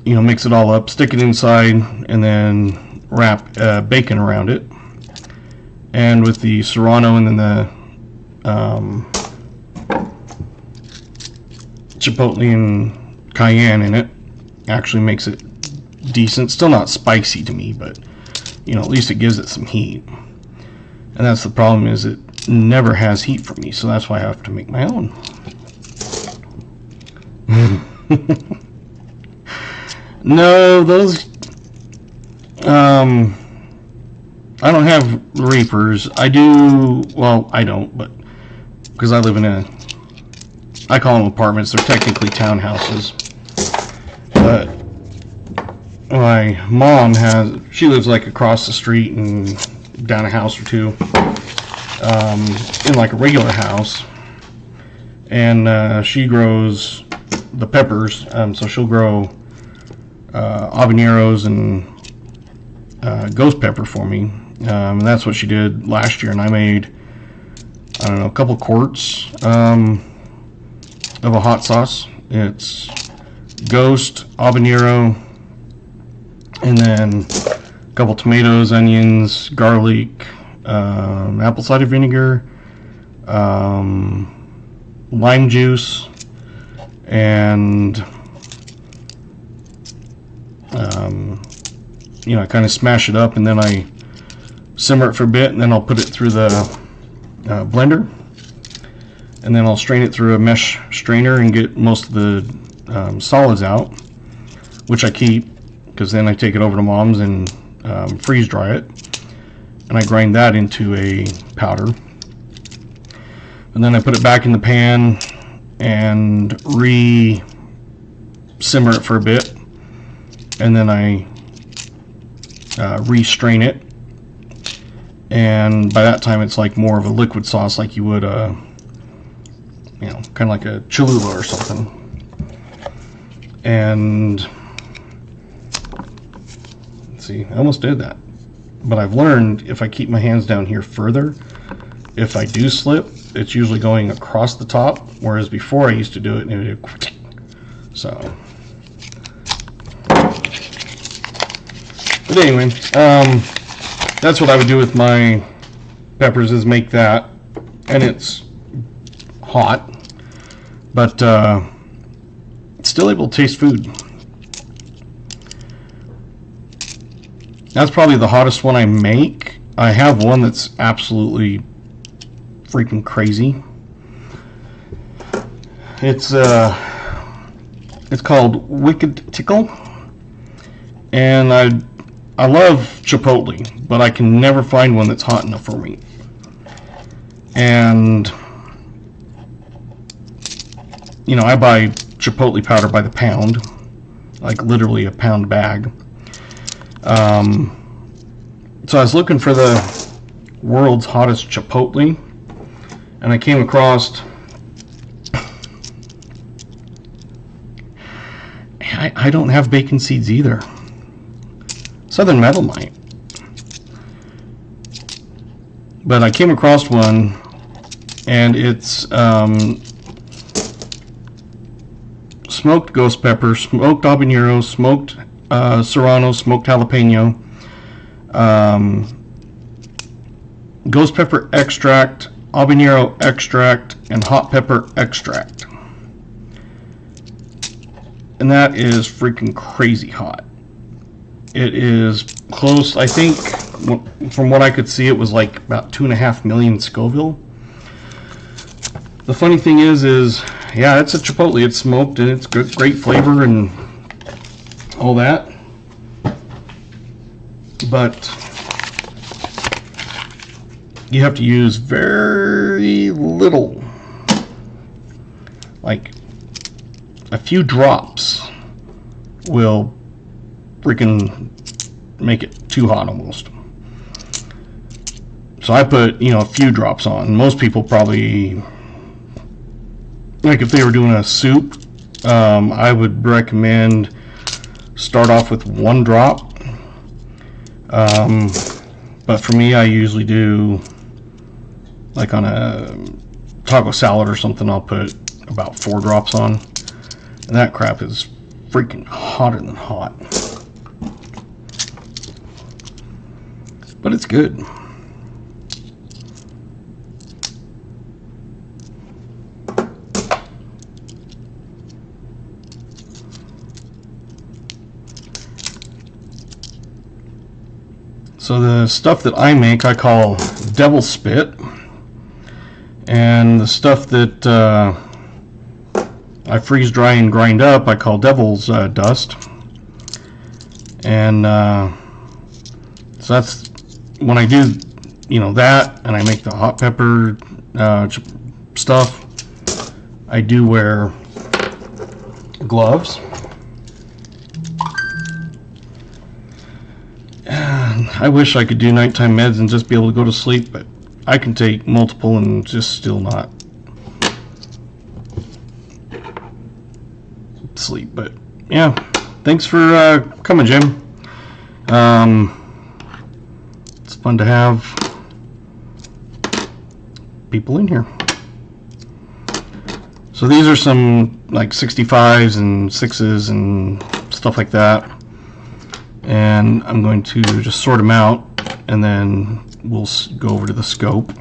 mix it all up, stick it inside, and then wrap bacon around it. And with the serrano and then the chipotle and cayenne in it, actually makes it decent. Still not spicy to me, but at least it gives it some heat. And that's the problem, is it never has heat for me, so that's why I have to make my own. No, those I don't have reapers. I do, well, I don't, but because I live in I call them apartments, they're technically townhouses. But my mom she lives like across the street and down a house or two, in like a regular house. And she grows the peppers, so she'll grow habaneros and ghost pepper for me. And that's what she did last year, and I made, I don't know, a couple quarts of a hot sauce. It's ghost, habanero, and then a couple tomatoes, onions, garlic, apple cider vinegar, lime juice, and I kind of smash it up, and then I simmer it for a bit, and then I'll put it through the blender, and then I'll strain it through a mesh strainer and get most of the solids out, which I keep, because then I take it over to Mom's and freeze dry it, and I grind that into a powder, and then I put it back in the pan and simmer it for a bit, and then I re-strain it, and by that time it's like more of a liquid sauce, like you would kind of like a Cholula or something. And let's see, I almost did that, but I've learned if I keep my hands down here further, if I do slip, it's usually going across the top, whereas before I used to do it and it would, so. But anyway, that's what I would do with my peppers, is make that, and it's hot, but still able to taste food. That's probably the hottest one I make. I have one that's absolutely freaking crazy. It's called Wicked Tickle, and I love chipotle, but I can never find one that's hot enough for me. And I buy chipotle powder by the pound, like literally a pound bag. So I was looking for the world's hottest chipotle, and I came across, I don't have bacon seeds either. Southern Metal might. But I came across one, and it's smoked ghost pepper, smoked habanero, smoked serrano, smoked jalapeno, ghost pepper extract, habanero extract, and hot pepper extract. And that is freaking crazy hot. It is close, I think, from what I could see, it was like about 2.5 million Scoville. The funny thing is yeah, it's a chipotle. It's smoked and it's good, great flavor and all that. But you have to use very little, like a few drops will freaking make it too hot almost. So I put, a few drops on. Most people probably, like if they were doing a soup, I would recommend start off with 1 drop. But for me, I usually do, like on a taco salad or something, I'll put about 4 drops on. And that crap is freaking hotter than hot. But it's good. So the stuff that I make, I call devil spit, and the stuff that I freeze dry and grind up, I call devil's dust. And so that's when I do, that, and I make the hot pepper stuff. I do wear gloves. I wish I could do nighttime meds and just be able to go to sleep, but I can take multiple and just still not sleep. But yeah, thanks for coming, Jim. It's fun to have people in here. So these are some like 65s and 6s and stuff like that. And I'm going to just sort them out, and then we'll go over to the scope.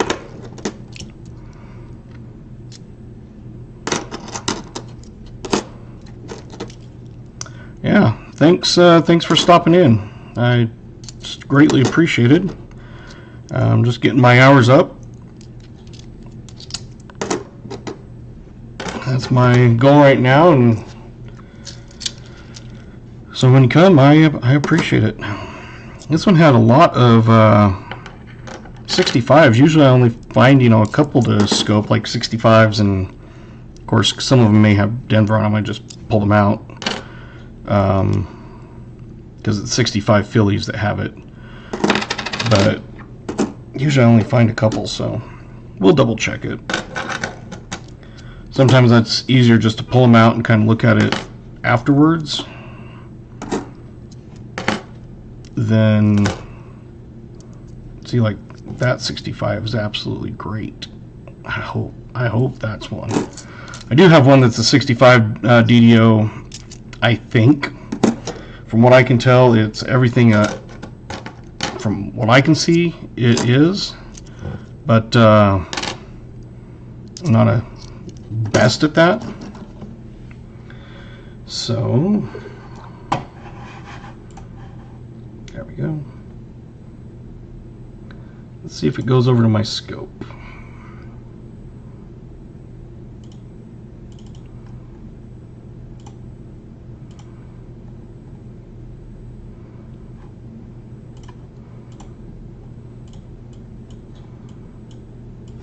Yeah, thanks for stopping in. I greatly appreciate it. I'm just getting my hours up. That's my goal right now, and so when you come, I appreciate it. This one had a lot of 65s. Usually I only find, a couple to scope, like 65s, and of course some of them may have Denver on them. I just pull them out because it's 65 Phillies that have it. But usually I only find a couple, so we'll double check it. Sometimes that's easier just to pull them out and kind of look at it afterwards. Then see, like that 65 is absolutely great. I hope that's one. I do have one that's a 65 DDO. I think, from what I can tell, it's everything. From what I can see, it is, but I'm not a best at that. So there we go. Let's see if it goes over to my scope.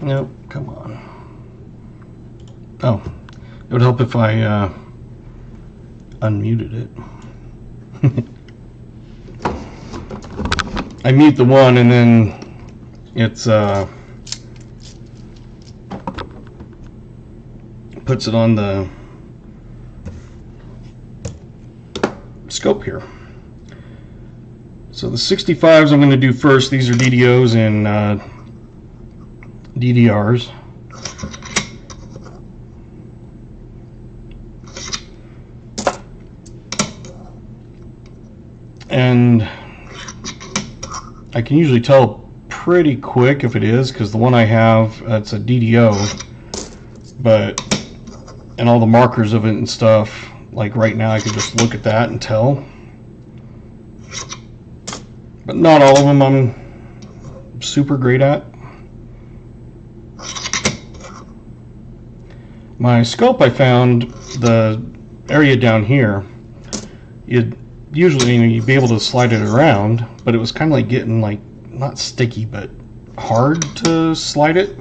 Nope, come on. Oh, it would help if I unmuted it. I mute the one and then it's puts it on the scope here. So the 65s I'm going to do first. These are DDOs and DDRs. And I can usually tell pretty quick if it is, because the one I have, it's a DDO, and all the markers of it and stuff, like right now I could just look at that and tell. But not all of them I'm super great at. My scope, I found the area down here, you'd usually you'd be able to slide it around, but it was kind of like getting like not sticky but hard to slide it.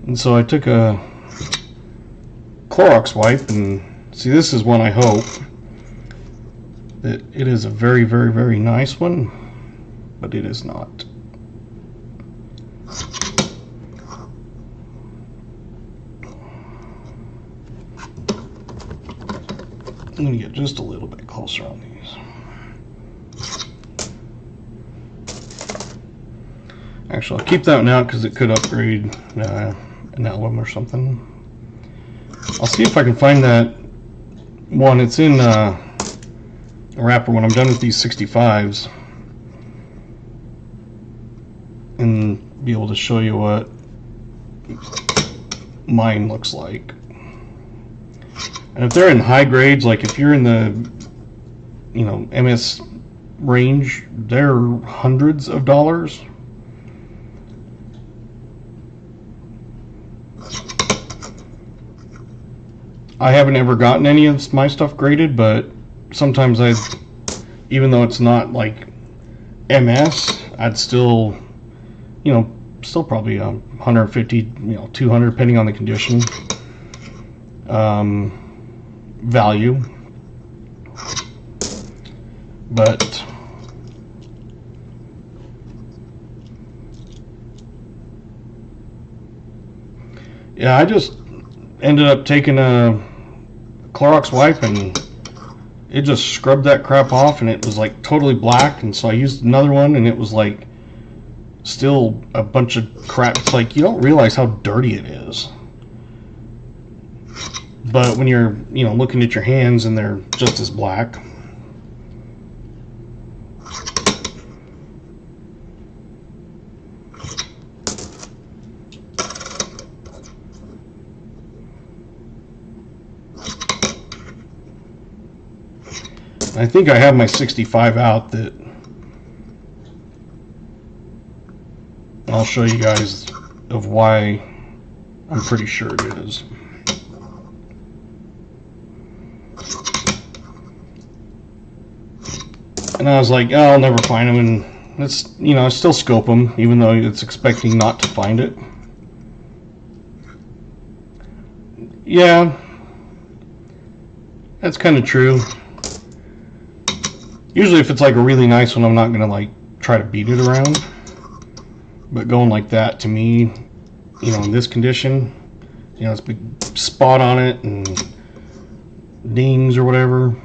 And so I took a Clorox wipe, and see, this is one I hope that it is a very, very, very nice one, but it is not. I'm going to get just a little bit closer on these. Actually, I'll keep that one out because it could upgrade an album or something. I'll see if I can find that one. It's in a wrapper when I'm done with these 65s, and be able to show you what mine looks like. And if they're in high grades, like if you're in the MS range, they're hundreds of dollars. I haven't ever gotten any of my stuff graded, but sometimes even though it's not like MS, I'd still, still probably 150, 200, depending on the condition, value. But yeah, I just ended up taking a Clorox wipe and it just scrubbed that crap off, and it was like totally black. And so I used another one, and it was like still a bunch of crap. It's like you don't realize how dirty it is, but when you're looking at your hands and they're just as black. I think I have my 65 out that I'll show you guys of why I'm pretty sure it is. And I was like, oh, I'll never find them, and it's I still scope them even though it's expecting not to find it. Yeah, that's kind of true. Usually if it's like a really nice one, I'm not going to like try to beat it around. But going like that, to me, in this condition, it's a big spot on it and dings or whatever.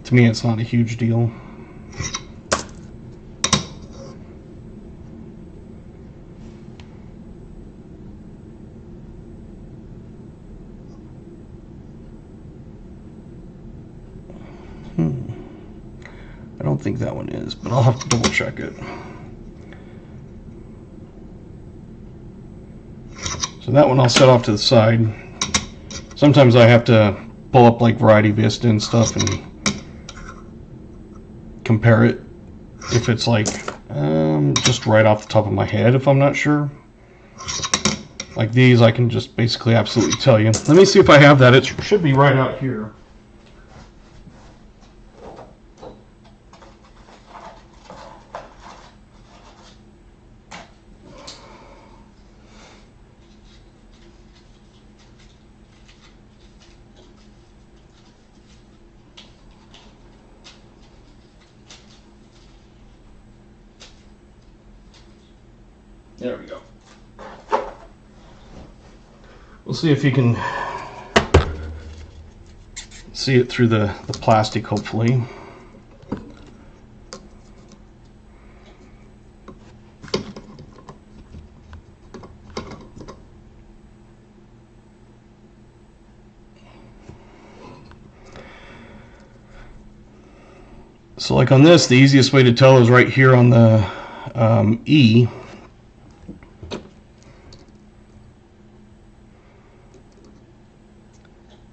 To me, it's not a huge deal. I don't think that one is, but I'll have to double check it. So that one I'll set off to the side. Sometimes I have to pull up like Variety Vista and stuff and compare it if it's like just right off the top of my head if I'm not sure. Like these, I can just basically absolutely tell you. Let me see if I have that. It should be right out here. There we go. We'll see if you can see it through the plastic, hopefully. So like on this, the easiest way to tell is right here on the E.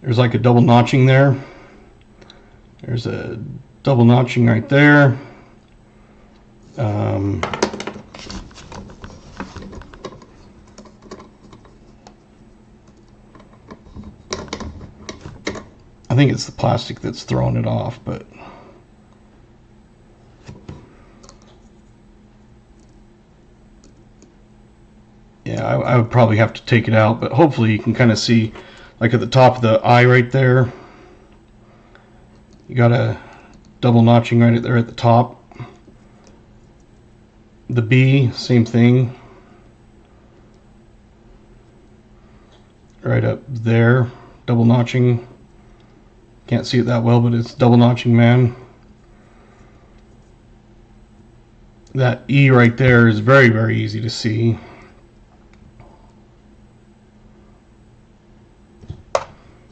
There's like a double notching there. There's a double notching right there. I think it's the plastic that's throwing it off, but yeah, I would probably have to take it out, but hopefully you can kind of see. Like at the top of the eye right there, you got a double notching right there at the top. The B, same thing. Right up there, double notching. Can't see it that well, but it's double notching, man. That E right there is very, very easy to see.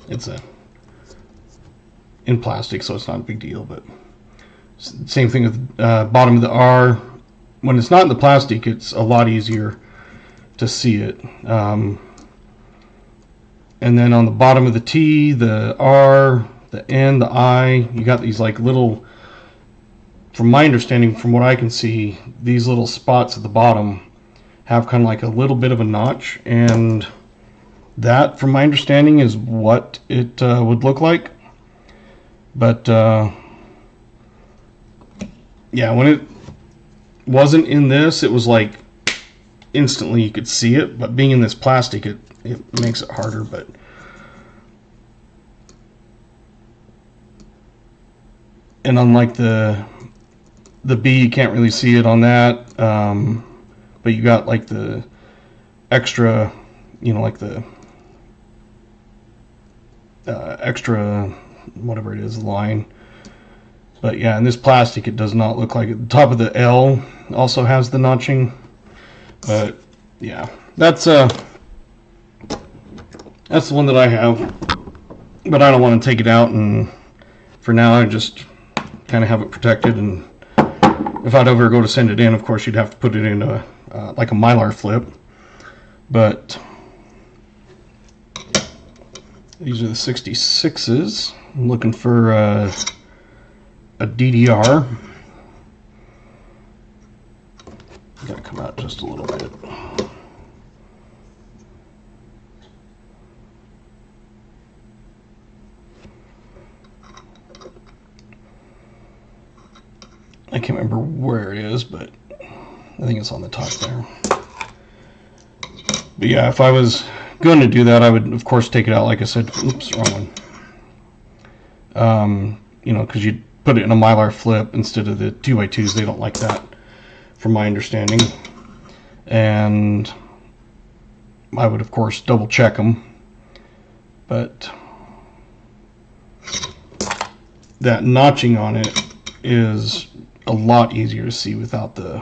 It's in plastic, so it's not a big deal, but same thing with bottom of the R. When it's not in the plastic, it's a lot easier to see it. And then on the bottom of the T, the R, the N, the I, you got these like little, from my understanding, from what I can see, these little spots at the bottom have kind of like a little bit of a notch, and that, from my understanding, is what it would look like. But yeah, when it wasn't in this, it was like instantly you could see it, but being in this plastic, it makes it harder. But and unlike the B, you can't really see it on that, but you got like the extra, you know, like the extra whatever it is, line. But yeah, in this plastic, it does not look like it. The top of the L also has the notching. But yeah, that's the one that I have. But I don't want to take it out, and for now I just kind of have it protected. And if I'd ever go to send it in, of course you'd have to put it in a like a Mylar flip. But these are the 66s. I'm looking for a DDR. Got to come out just a little bit. I can't remember where it is, but I think it's on the top there. But yeah, if I was going to do that, I would of course take it out, like I said. Oops, wrong one. You know, because you'd put it in a Mylar flip instead of the 2x2s. They don't like that, from my understanding. And I would of course double check them, but that notching on it is a lot easier to see without the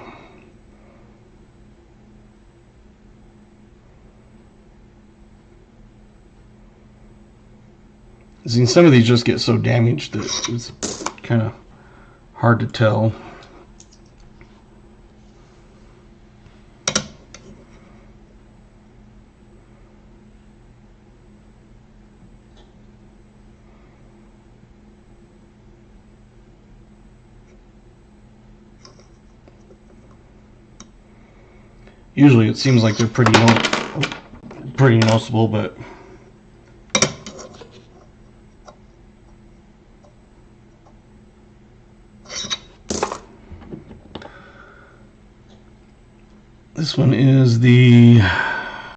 see, some of these just get so damaged that it's kind of hard to tell. Usually it seems like they're pretty noticeable, but this one is the